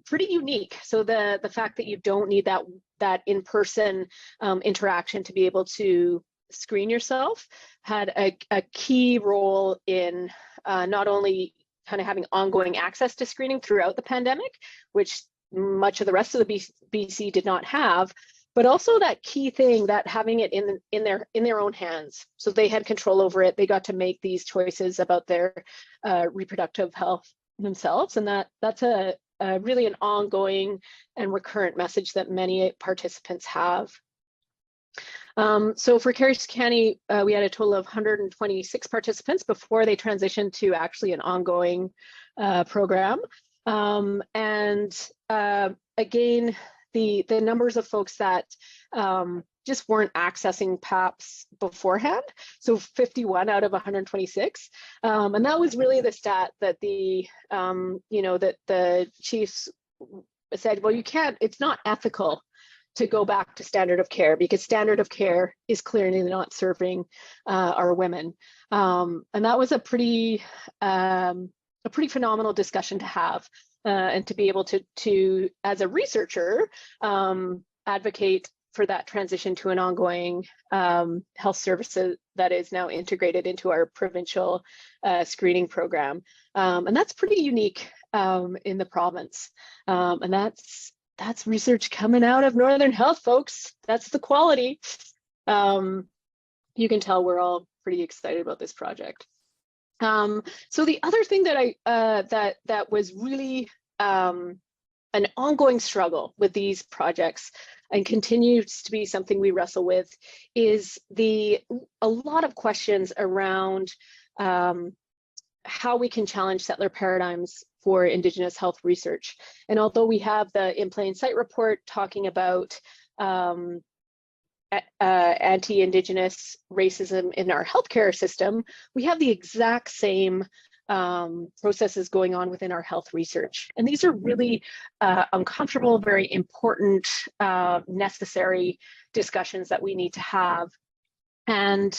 pretty unique. So the fact that you don't need that in-person interaction to be able to screen yourself had a key role in not only kind of having ongoing access to screening throughout the pandemic, which much of the rest of the BC did not have, but also that key thing that having it in their own hands. So they had control over it. They got to make these choices about their reproductive health themselves. And that's a really an ongoing and recurrent message that many participants have. So for Carrie-Sakani, we had a total of 126 participants before they transitioned to actually an ongoing program. And again, the numbers of folks that just weren't accessing PAPS beforehand, so 51 out of 126, and that was really the stat that the that the chiefs said, well, you can't, it's not ethical to go back to standard of care because standard of care is clearly not serving our women, and that was a pretty phenomenal discussion to have. And to be able to as a researcher, advocate for that transition to an ongoing health services that is now integrated into our provincial screening program. And that's pretty unique in the province. And that's research coming out of Northern Health, folks. That's the quality. You can tell we're all pretty excited about this project. So the other thing that that was really an ongoing struggle with these projects and continues to be something we wrestle with is a lot of questions around how we can challenge settler paradigms for Indigenous health research. And although we have the In Plain Sight report talking about anti-Indigenous racism in our healthcare system, we have the exact same processes going on within our health research. And these are really uncomfortable, very important, necessary discussions that we need to have. And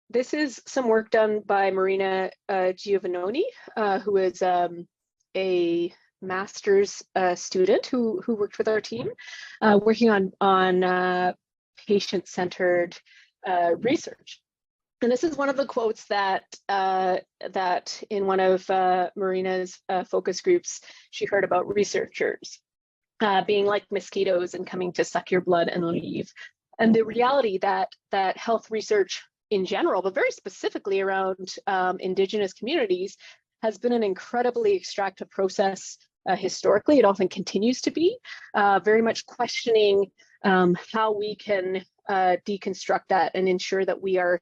this is some work done by Marina Giovannoni, who is a master's student who worked with our team, working on patient-centered research. And this is one of the quotes that in one of Marina's focus groups, she heard about researchers being like mosquitoes and coming to suck your blood and leave. And the reality that health research in general, but very specifically around Indigenous communities, has been an incredibly extractive process historically. It often continues to be, very much questioning how we can deconstruct that and ensure that we are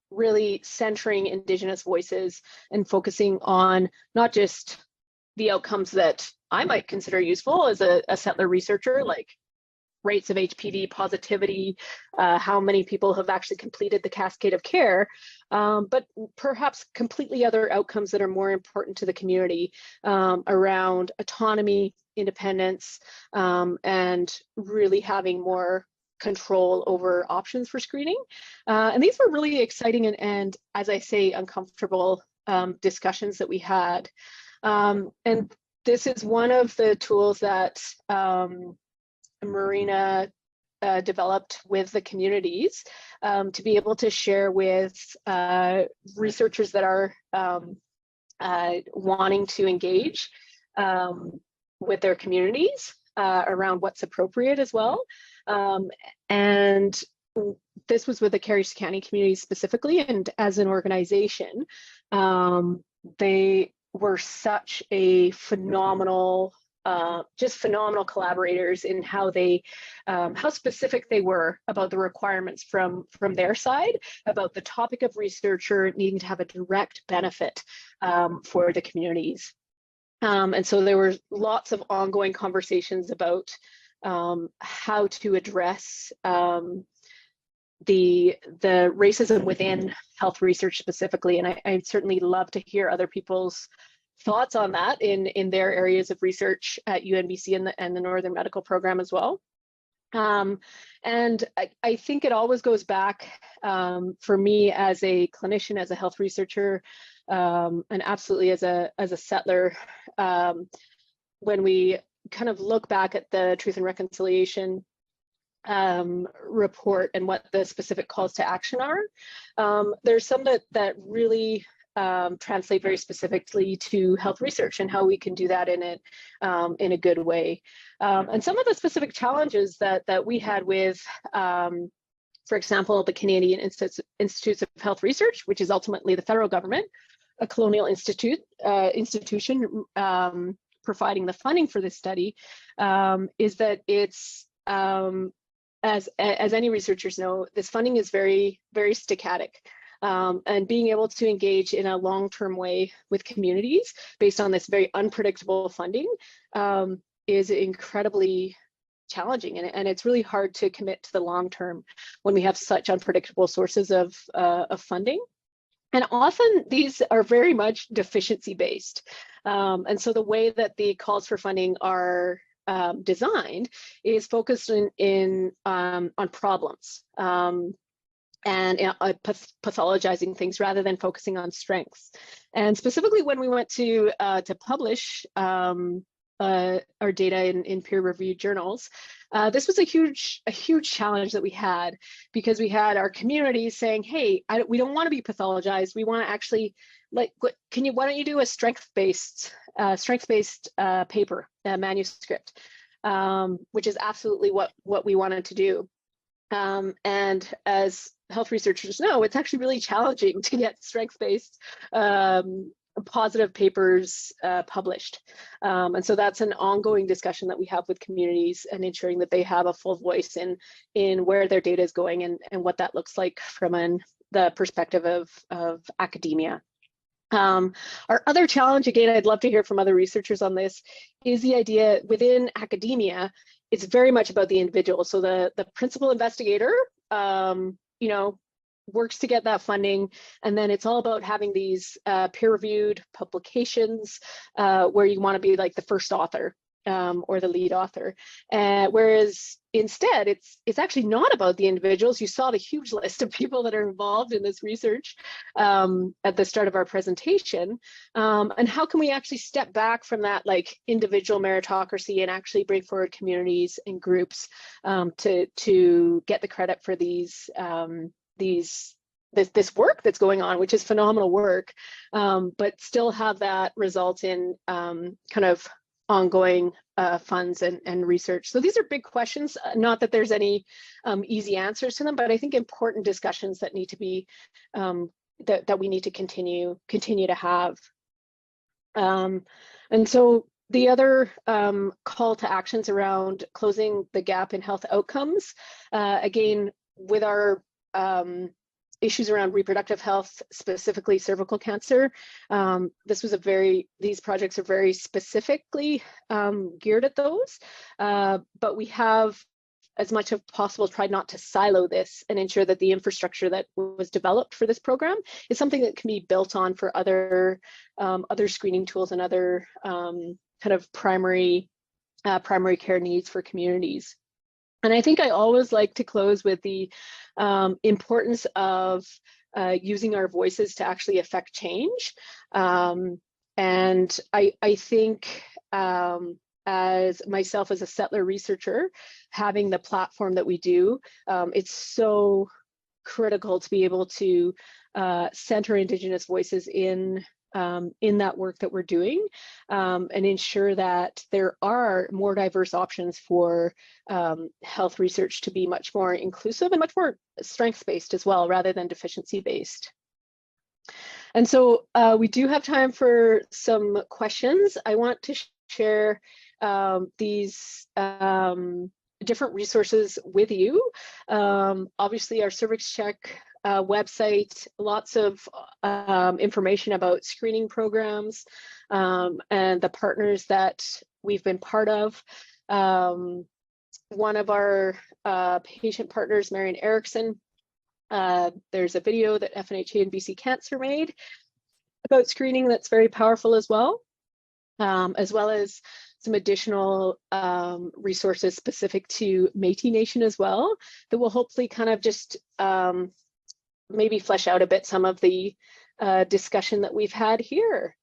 really centering Indigenous voices and focusing on not just the outcomes that I might consider useful as a settler researcher, like rates of HPV positivity, how many people have actually completed the cascade of care, but perhaps completely other outcomes that are more important to the community around autonomy, independence, and really having more control over options for screening. And these were really exciting and as I say, uncomfortable discussions that we had. And this is one of the tools that Marina developed with the communities to be able to share with researchers that are wanting to engage with their communities around what's appropriate as well. And this was with the Carriacou County community specifically, and as an organization, they were such a phenomenal just phenomenal collaborators in how they, how specific they were about the requirements from their side, about the topic of researcher needing to have a direct benefit for the communities. And so there were lots of ongoing conversations about how to address the racism within health research specifically. And I'd certainly love to hear other people's thoughts on that in their areas of research at UNBC and the Northern Medical Program as well. And I think it always goes back for me as a clinician, as a health researcher, and absolutely as a settler, when we kind of look back at the Truth and Reconciliation report and what the specific calls to action are, there's some that really translate very specifically to health research and how we can do that in a good way. And some of the specific challenges that we had with, for example, the Canadian Institutes of Health Research, which is ultimately the federal government, a colonial institution providing the funding for this study, is that it's, as any researchers know, this funding is very, very static. And being able to engage in a long-term way with communities based on this very unpredictable funding is incredibly challenging. And it's really hard to commit to the long-term when we have such unpredictable sources of funding. And often these are very much deficiency-based. And so the way that the calls for funding are designed is focused on problems. And pathologizing things rather than focusing on strengths. And specifically when we went to publish our data in peer-reviewed journals. This was a huge challenge that we had, because we had our communities saying, "Hey, we don't want to be pathologized. We want to actually, like, why don't you do a strength-based paper, manuscript," which is absolutely what we wanted to do. And as health researchers know, it's actually really challenging to get strength-based positive papers published. And so that's an ongoing discussion that we have with communities, and ensuring that they have a full voice in where their data is going and what that looks like from the perspective of academia. Our other challenge, again, I'd love to hear from other researchers on this, is the idea within academia, it's very much about the individual. So the principal investigator, works to get that funding, and then it's all about having these peer-reviewed publications where you want to be like the first author or the lead author. Whereas instead, it's actually not about the individuals. You saw the huge list of people that are involved in this research at the start of our presentation. And how can we actually step back from that like individual meritocracy and actually bring forward communities and groups to get the credit for this work that's going on, which is phenomenal work, but still have that result in kind of ongoing funds and research. So these are big questions, not that there's any easy answers to them, but I think important discussions that need to be, that we need to continue to have. And so the other call to actions around closing the gap in health outcomes, again, with our issues around reproductive health, specifically cervical cancer. These projects are very specifically geared at those, but we have, as much as possible, tried not to silo this and ensure that the infrastructure that was developed for this program is something that can be built on for other screening tools and other kind of primary care needs for communities. And I think I always like to close with the importance of using our voices to actually affect change. And I think as myself as a settler researcher, having the platform that we do, it's so critical to be able to center Indigenous voices in that work that we're doing, and ensure that there are more diverse options for health research to be much more inclusive and much more strengths-based as well, rather than deficiency-based. And so we do have time for some questions. I want to share these different resources with you. Obviously, our Cervix Check website, lots of information about screening programs and the partners that we've been part of. One of our patient partners, Marian Erickson, there's a video that FNHA and BC Cancer made about screening that's very powerful as well as some additional resources specific to Métis Nation as well, that will hopefully kind of just maybe flesh out a bit some of the discussion that we've had here.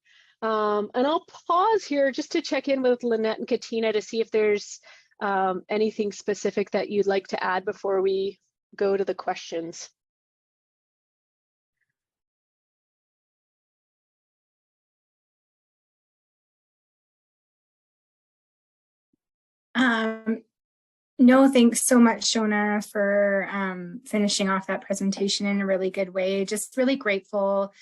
And I'll pause here just to check in with Lynette and Katina to see if there's anything specific that you'd like to add before we go to the questions. No, thanks so much, Sheona, for finishing off that presentation in a really good way. Just really grateful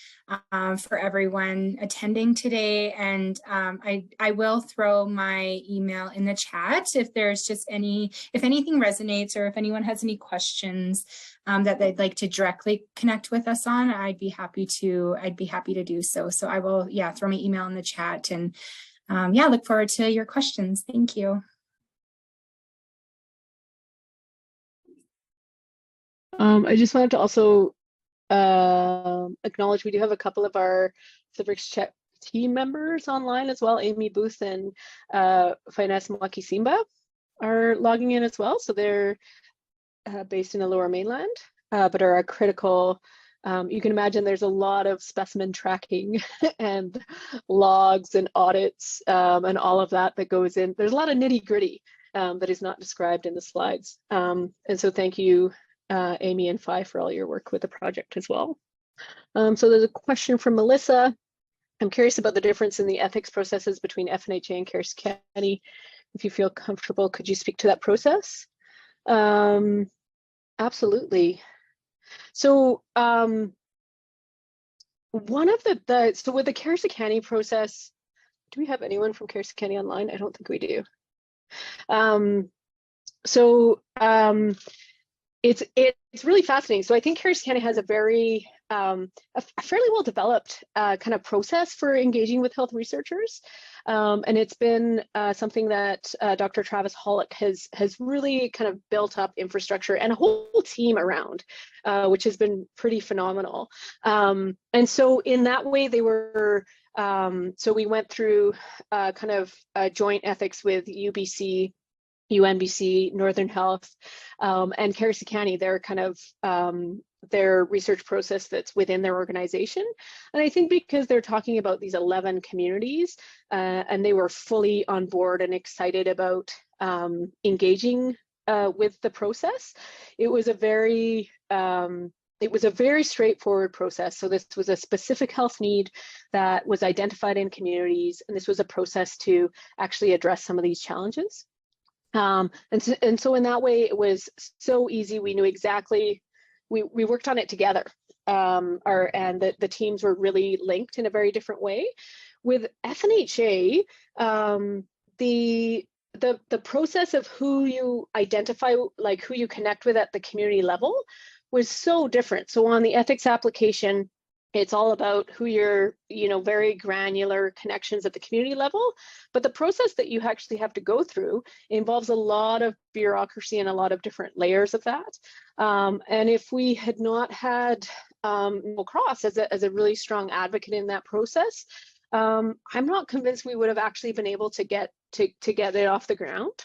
for everyone attending today. And I will throw my email in the chat if there's just if anything resonates, or if anyone has any questions that they'd like to directly connect with us on, I'd be happy to do so. So I will, throw my email in the chat, and look forward to your questions. Thank you. I just wanted to also acknowledge we do have a couple of our Cervix Check team members online as well. Amy Booth and Finesse Mwaki Simba are logging in as well. So they're based in the Lower Mainland, but are a critical you can imagine there's a lot of specimen tracking and logs and audits and all of that that goes in. There's a lot of nitty gritty that is not described in the slides. And so thank you, Amy and Phi, for all your work with the project as well. So there's a question from Melissa. I'm curious about the difference in the ethics processes between FNHA and Cares County. If you feel comfortable, could you speak to that process? Absolutely. So one of so with the Cares County process, do we have anyone from Cares County online? I don't think we do. It's really fascinating. So I think Cares County has a very a fairly well developed kind of process for engaging with health researchers, and it's been something that Dr. Travis Hollick has really kind of built up infrastructure and a whole team around, which has been pretty phenomenal. And so in that way, they were. So we went through kind of joint ethics with UBC, UNBC, Northern Health, and Cares County. They're kind of their research process that's within their organization. And I think because they're talking about these 11 communities and they were fully on board and excited about engaging with the process, it was a very straightforward process. So this was a specific health need that was identified in communities, and this was a process to actually address some of these challenges. And so in that way, it was so easy. We knew exactly, we worked on it together, and the teams were really linked in a very different way. With FNHA, the process of who you identify, like who you connect with at the community level, was so different. So on the ethics application, it's all about who your, very granular connections at the community level. But the process that you actually have to go through involves a lot of bureaucracy and a lot of different layers of that. And if we had not had Cross as a really strong advocate in that process, I'm not convinced we would have actually been able to get it off the ground.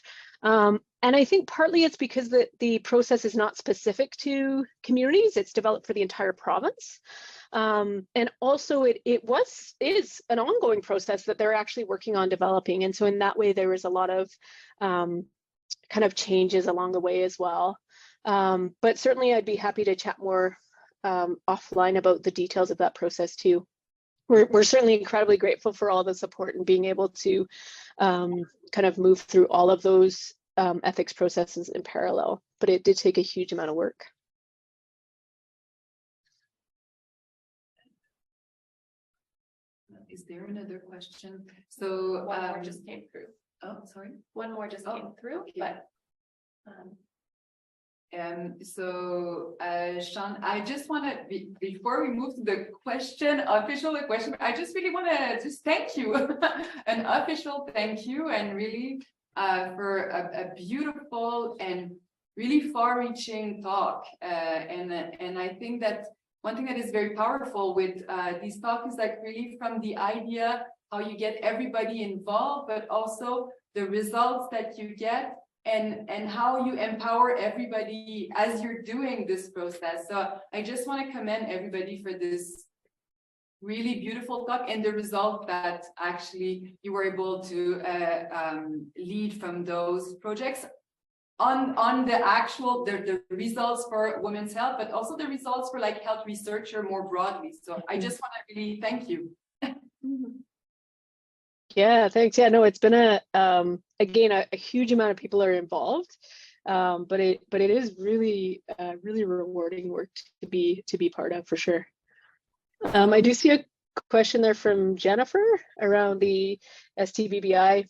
And I think partly it's because the process is not specific to communities, it's developed for the entire province. And also it is an ongoing process that they're actually working on developing. And so in that way, there was a lot of kind of changes along the way as well. But certainly I'd be happy to chat more offline about the details of that process too. We're certainly incredibly grateful for all the support and being able to kind of move through all of those ethics processes in parallel, but it did take a huge amount of work. Is there another question? So one more just came through. Oh, sorry. One more just came through, okay. But so Sean, I just want to before we move to the official question, I just really want to just thank you, an official thank you, and really for a beautiful and really far-reaching talk. And I think that one thing that is very powerful with these talks is like really from the idea how you get everybody involved, but also the results that you get and how you empower everybody as you're doing this process. So I just want to commend everybody for this really beautiful talk and the result that actually you were able to lead from those projects on the actual the results for women's health, but also the results for like health researcher more broadly. So I just want to really thank you. Yeah, thanks. Yeah, no, it's been again a huge amount of people are involved, but it is really really rewarding work to be part of for sure. I do see a question there from Jennifer around the STVBI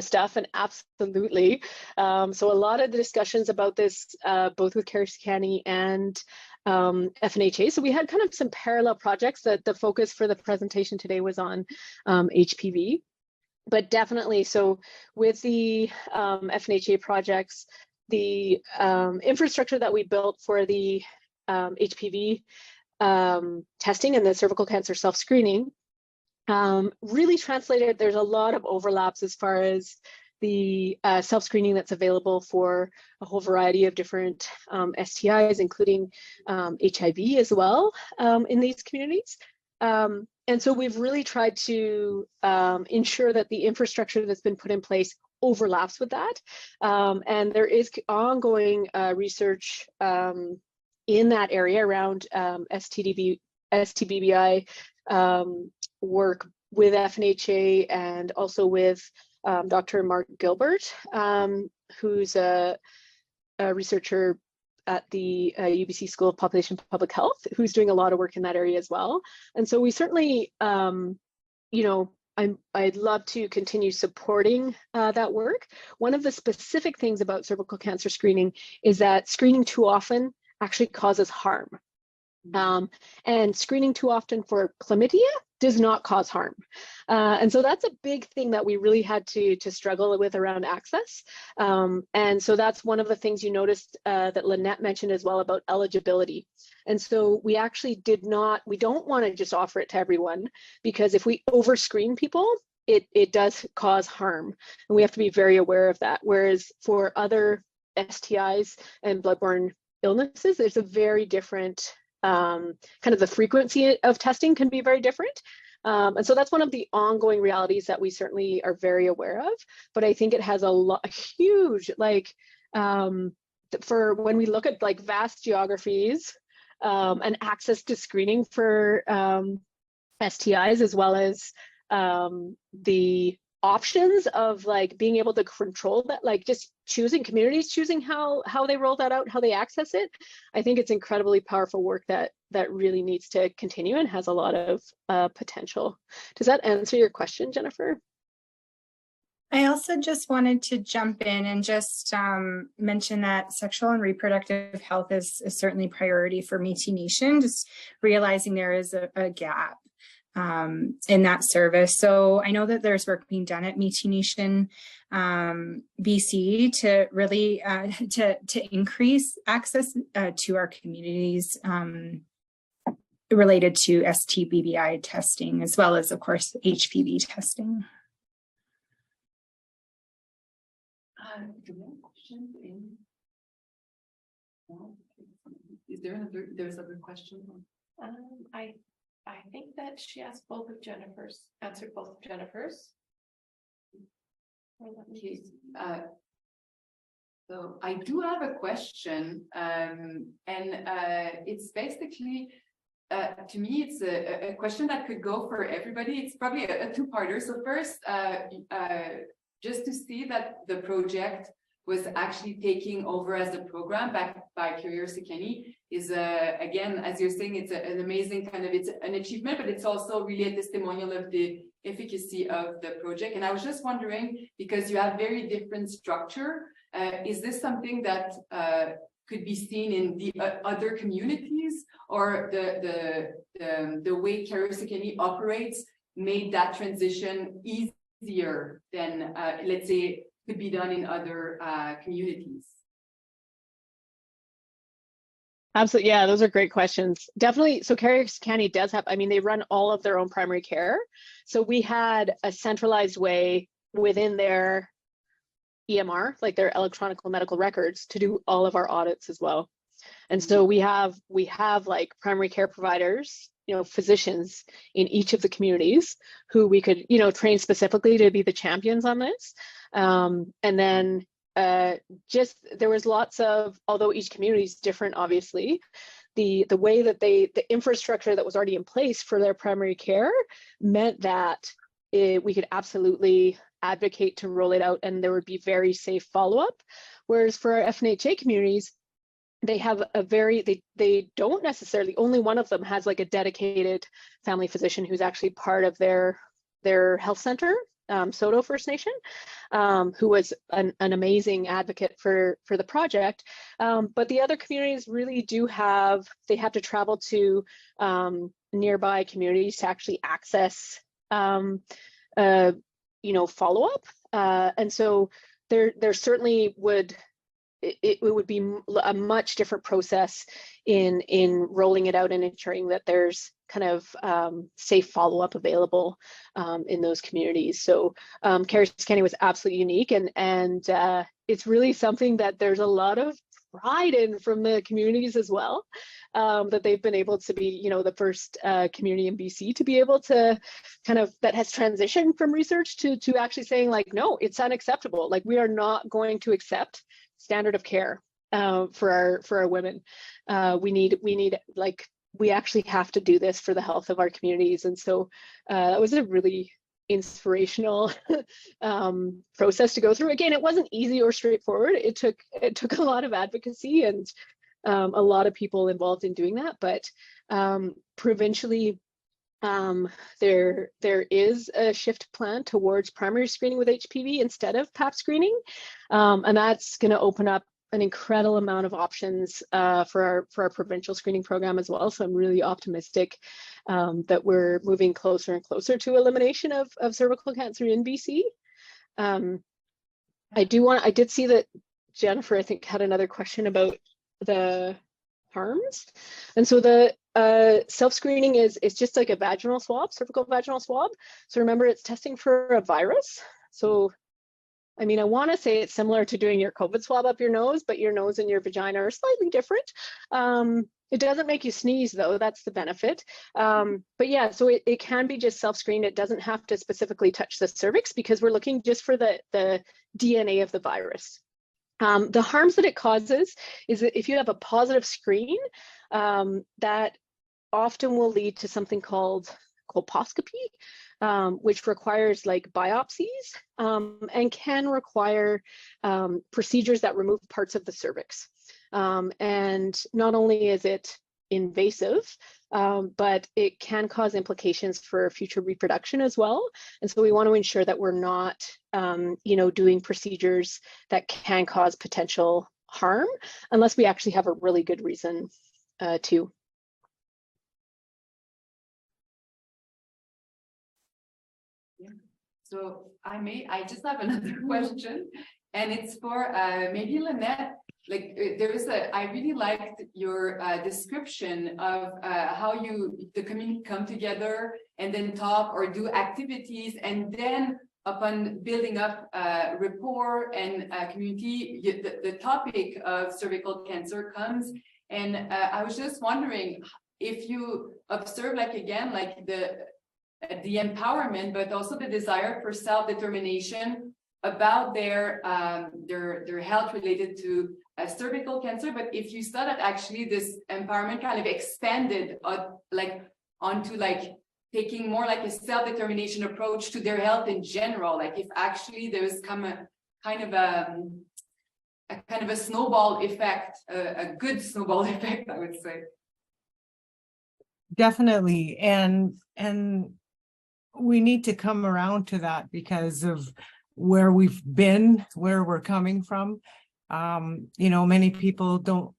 stuff, and absolutely. So a lot of the discussions about this, both with Cares County and FNHA. So we had kind of some parallel projects that the focus for the presentation today was on HPV, but definitely. So with the FNHA projects, the infrastructure that we built for the HPV testing and the cervical cancer self-screening really translated. There's a lot of overlaps as far as the self-screening that's available for a whole variety of different STIs, including HIV as well in these communities. And so we've really tried to ensure that the infrastructure that's been put in place overlaps with that. And there is ongoing research in that area around STBBI work with FNHA and also with Dr. Mark Gilbert, who's a researcher at the UBC School of Population Public Health, who's doing a lot of work in that area as well. And so we certainly, you know, I'd love to continue supporting that work. One of the specific things about cervical cancer screening is that screening too often actually causes harm. And screening too often for chlamydia does not cause harm. And so that's a big thing that we really had to struggle with around access. And so that's one of the things you noticed that Lynette mentioned as well about eligibility. And so we actually we don't want to just offer it to everyone, because if we overscreen people, it does cause harm. And we have to be very aware of that. Whereas for other STIs and bloodborne illnesses, there's a very different kind of the frequency of testing can be very different. And so that's one of the ongoing realities that we certainly are very aware of. But I think it has a huge, like, for when we look at like vast geographies and access to screening for STIs, as well as the options of like being able to control that, like just choosing communities, choosing how they roll that out, how they access it. I think it's incredibly powerful work that really needs to continue and has a lot of potential. Does that answer your question, Jennifer? I also just wanted to jump in and just mention that sexual and reproductive health is certainly priority for Métis Nation, just realizing there is a gap in that service. So I know that there's work being done at Métis Nation BC to really to increase access to our communities related to STBBI testing, as well as, of course, HPV testing. Is there's another question? I think that she asked both of Jennifer's, answered both of Jennifer's. Okay. So I do have a question, and it's basically, to me, it's a question that could go for everybody. It's probably a two-parter. So first, just to see that the project was actually taking over as a program backed by Curiosity is again, as you're saying, it's an amazing kind of, it's an achievement, but it's also really a testimonial of the efficacy of the project. And I was just wondering, because you have very different structure, is this something that could be seen in the other communities, or the way Curiosity operates made that transition easier than, let's say, could be done in other communities? Absolutely. Yeah, those are great questions. Definitely. So Curious County does have, I mean, they run all of their own primary care. So we had a centralized way within their EMR, like their electronic medical records, to do all of our audits as well. And so we have like primary care providers, you know, physicians in each of the communities who we could, you know, train specifically to be the champions on this. And then just there was lots of, although each community is different, obviously, the way that the infrastructure that was already in place for their primary care meant that we could absolutely advocate to roll it out, and there would be very safe follow-up. Whereas for our FNHA communities, they have a they don't necessarily, only one of them has like a dedicated family physician who's actually part of their health center, Soto First Nation, who was an amazing advocate for the project. But the other communities really do they have to travel to nearby communities to actually access, you know, follow-up. And so there certainly it would be a much different process in rolling it out and ensuring that there's kind of safe follow-up available in those communities. So Carrick County was absolutely unique, and it's really something that there's a lot of pride in from the communities as well, that they've been able to be, you know, the first community in BC to be able to kind of, that has transitioned from research to actually saying like, no, it's unacceptable. Like, we are not going to accept standard of care for our women. We need like, we actually have to do this for the health of our communities. And so it was a really inspirational process to go through. Again, it wasn't easy or straightforward. It took a lot of advocacy and a lot of people involved in doing that. But provincially, there is a shift plan towards primary screening with HPV instead of Pap screening, and that's going to open up an incredible amount of options for our provincial screening program as well. So I'm really optimistic that we're moving closer and closer to elimination of cervical cancer in BC. I did see that Jennifer, I think, had another question about the harms. And so the self-screening is just like a vaginal swab, cervical vaginal swab. So remember, it's testing for a virus. So I mean, I want to say it's similar to doing your COVID swab up your nose, but your nose and your vagina are slightly different. It doesn't make you sneeze, though. That's the benefit. But yeah, so it can be just self-screened. It doesn't have to specifically touch the cervix because we're looking just for the DNA of the virus. The harms that it causes is that if you have a positive screen, that often will lead to something called colposcopy, which requires like biopsies and can require procedures that remove parts of the cervix. And not only is it invasive, but it can cause implications for future reproduction as well. And so we want to ensure that we're not, doing procedures that can cause potential harm unless we actually have a really good reason to. So I just have another question, and it's for maybe Lynette. Like I really liked your description of how the community come together and then talk or do activities, and then upon building up rapport and community, the topic of cervical cancer comes. And I was just wondering if you observe, like, again, like the empowerment, but also the desire for self-determination about their health related to cervical cancer. But if you saw that actually this empowerment kind of expanded onto taking more like a self-determination approach to their health in general, like if actually there's a kind of a snowball effect, a good snowball effect, I would say. Definitely. And we need to come around to that because of where we've been, where we're coming from. Many people don't,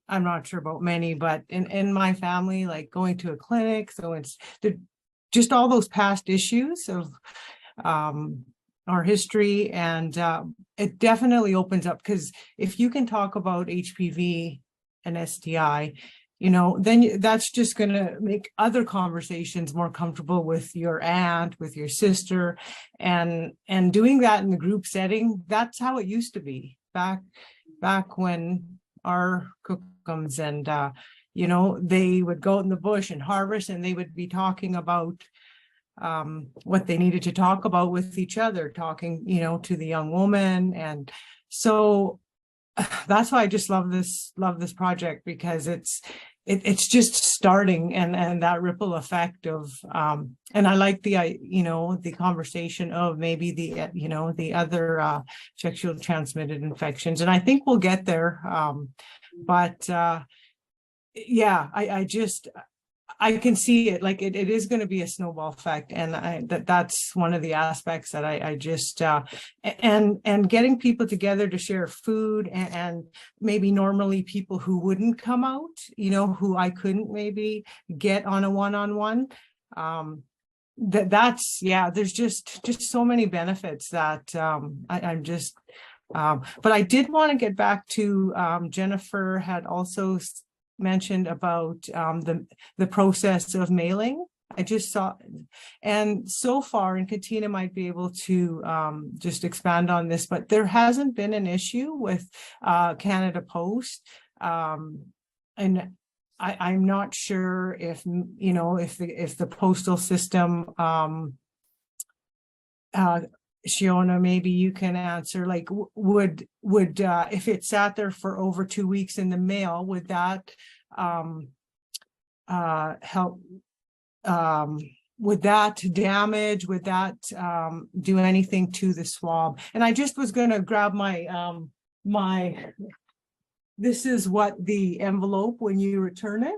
I'm not sure about many, but in my family, like going to a clinic. So it's just all those past issues of our history. And it definitely opens up, because if you can talk about HPV and STI, then that's just going to make other conversations more comfortable with your aunt, with your sister, and doing that in the group setting. That's how it used to be back when our cookums and, they would go out in the bush and harvest, and they would be talking about what they needed to talk about with each other, talking, to the young woman. And so that's why I just love this project, because it's just starting, and that ripple effect of and I like the conversation of maybe the other sexual transmitted infections, and I think we'll get there. But I can see it, like it is going to be a snowball effect, and that's one of the aspects that I just and getting people together to share food, and maybe normally people who wouldn't come out, who I couldn't maybe get on a one-on-one. There's just so many benefits that I'm just. But I did want to get back to Jennifer had also mentioned about the process of mailing. I just saw, and so far, and Katina might be able to just expand on this, but there hasn't been an issue with Canada Post. And I'm not sure if, you know, if the postal system, Sheona, maybe you can answer, like, would if it sat there for over 2 weeks in the mail, would that help? Would that damage, would that do anything to the swab? And I just was going to grab my this is what the envelope when you return it.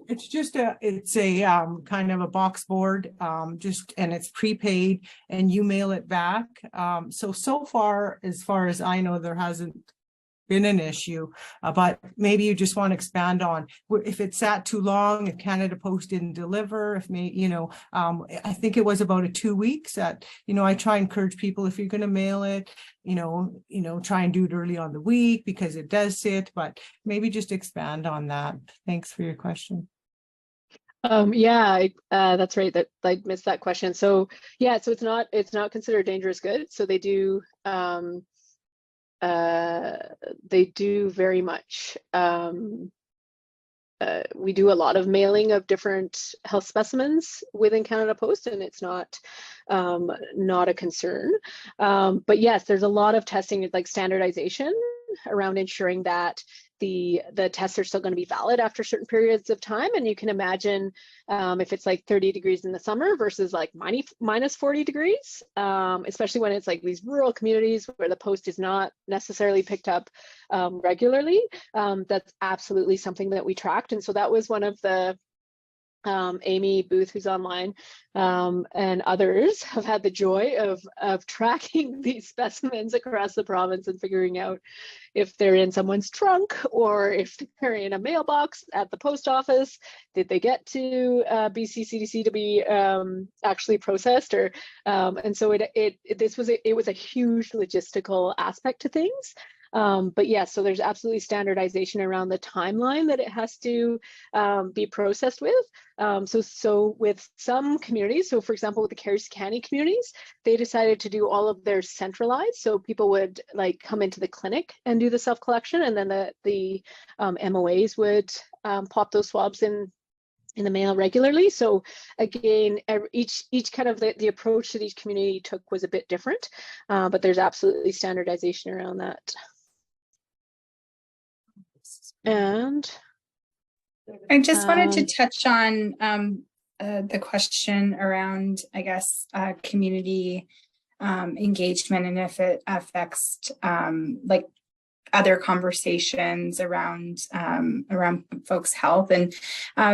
It's just it's a kind of a box board, and it's prepaid, and you mail it back. So far as I know, there hasn't been an issue, but maybe you just want to expand on if it sat too long, if Canada Post didn't deliver, if I think it was about 2 weeks that, I try and encourage people, if you're going to mail it, try and do it early on the week because it does sit, but maybe just expand on that. Thanks for your question. That's right, that I missed that question. So yeah, so it's not considered dangerous goods. So they do very much, we do a lot of mailing of different health specimens within Canada Post, and it's not a concern. But yes, there's a lot of testing, like standardization around ensuring that the tests are still going to be valid after certain periods of time. And you can imagine if it's like 30 degrees in the summer versus like minus 40 degrees, especially when it's like these rural communities where the post is not necessarily picked up regularly. That's absolutely something that we tracked. And so that was one of the Amy Booth, who's online, and others have had the joy of tracking these specimens across the province and figuring out if they're in someone's trunk or if they're in a mailbox at the post office. Did they get to BC CDC to be actually processed? Or and so it was a huge logistical aspect to things. But yeah, so there's absolutely standardization around the timeline that it has to be processed with. So with some communities, so for example, with the Caris County communities, they decided to do all of their centralized. So people would like come into the clinic and do the self-collection, and then the MOAs would pop those swabs in the mail regularly. So again, each kind of the approach that each community took was a bit different, but there's absolutely standardization around that. And I just wanted to touch on the question around, I guess, community engagement, and if it affects like other conversations around folks' health. And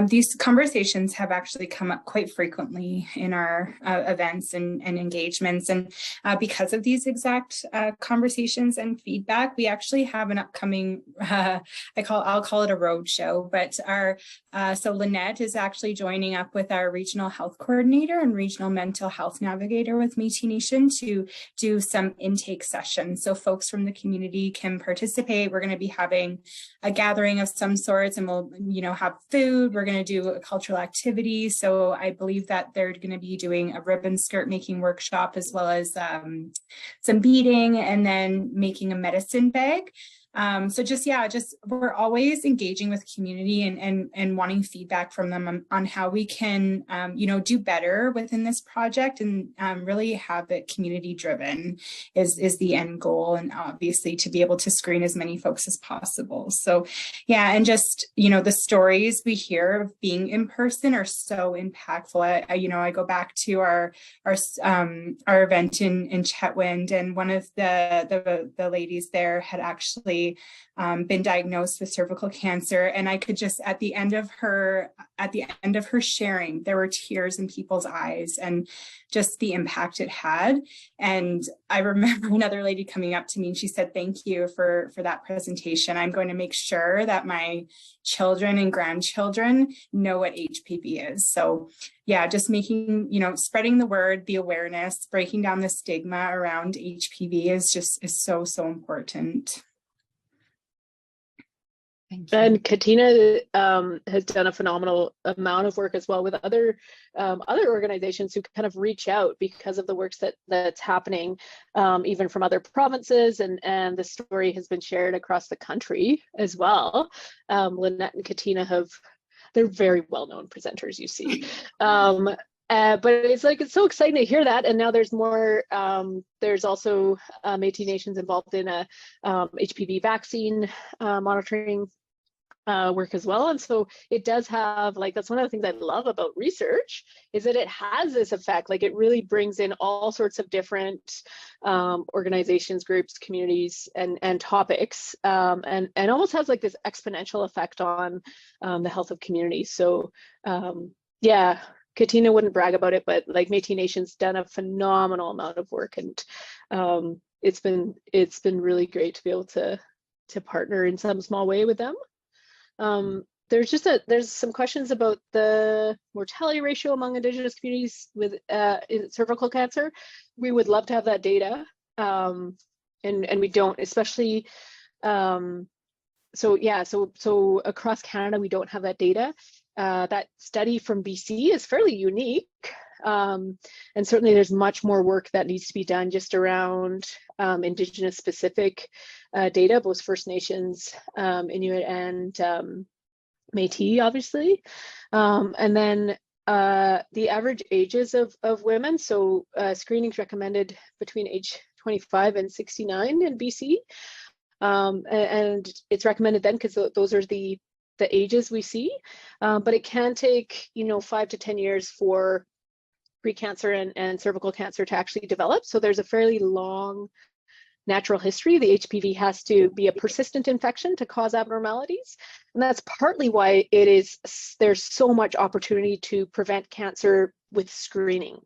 these conversations have actually come up quite frequently in our events and engagements. And because of these exact conversations and feedback, we actually have an upcoming, I'll call it a road show, but so Lynette is actually joining up with our regional health coordinator and regional mental health navigator with Métis Nation to do some intake sessions. So folks from the community can participate. We're going to be having a gathering of some sorts, and we'll, have food. We're going to do a cultural activity. So I believe that they're going to be doing a ribbon skirt making workshop, as well as some beading, and then making a medicine bag. So just we're always engaging with community and wanting feedback from them on how we can, do better within this project, and really have it community driven is the end goal, and obviously to be able to screen as many folks as possible. So yeah, and just, the stories we hear of being in person are so impactful. I go back to our event in Chetwynd, and one of the ladies there had actually been diagnosed with cervical cancer, and I could just at the end of her sharing, there were tears in people's eyes, and just the impact it had. And I remember another lady coming up to me, and she said, "Thank you for that presentation. I'm going to make sure that my children and grandchildren know what HPV is." So yeah, just making, spreading the word, the awareness, breaking down the stigma around HPV is so important. Thank you. And Katina has done a phenomenal amount of work as well with other organizations who kind of reach out because of the works that's happening, even from other provinces, and the story has been shared across the country as well. Lynette and Katina they're very well-known presenters, you see. But it's so exciting to hear that, and now there's more. There's also Métis Nations involved in a HPV vaccine monitoring work as well, and so it does have, like, that's one of the things I love about research, is that it has this effect. Like, it really brings in all sorts of different organizations, groups, communities, and topics, and almost has like this exponential effect on the health of communities. So yeah. Katina wouldn't brag about it, but like Métis Nation's done a phenomenal amount of work, and it's been really great to be able to partner in some small way with them. There's some questions about the mortality ratio among Indigenous communities with in cervical cancer. We would love to have that data, and we don't, especially so across Canada we don't have that data. That study from BC is fairly unique, and certainly there's much more work that needs to be done just around Indigenous specific data, both First Nations, Inuit, and Métis, obviously. And then the average ages of women, so screening's recommended between age 25 and 69 in BC, and it's recommended then because those are the ages we see, but it can take 5 to 10 years for precancer and cervical cancer to actually develop. So there's a fairly long natural history. The HPV has to be a persistent infection to cause abnormalities, and that's partly why there's so much opportunity to prevent cancer with screening.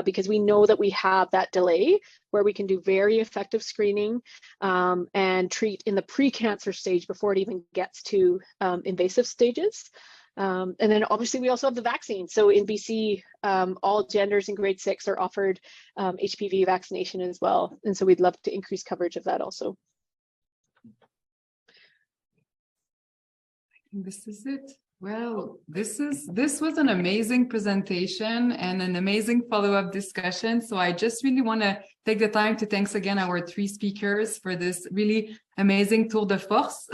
Because we know that we have that delay where we can do very effective screening and treat in the pre-cancer stage before it even gets to invasive stages. And then obviously we also have the vaccine. So in BC, all genders in grade 6 are offered HPV vaccination as well. And so we'd love to increase coverage of that also. This is it. Well, this was an amazing presentation and an amazing follow-up discussion. So I just really want to take the time to thank again our 3 speakers for this really amazing tour de force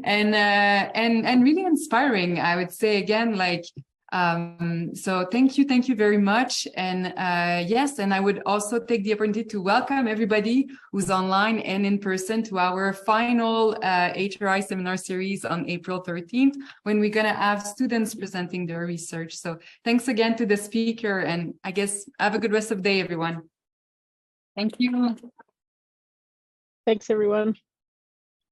and really inspiring, I would say, again, like, so thank you very much. And yes, and I would also take the opportunity to welcome everybody who's online and in person to our final HRI seminar series on April 13th, when we're going to have students presenting their research. So thanks again to the speaker, and I guess have a good rest of the day, everyone. Thank you. Thanks, everyone.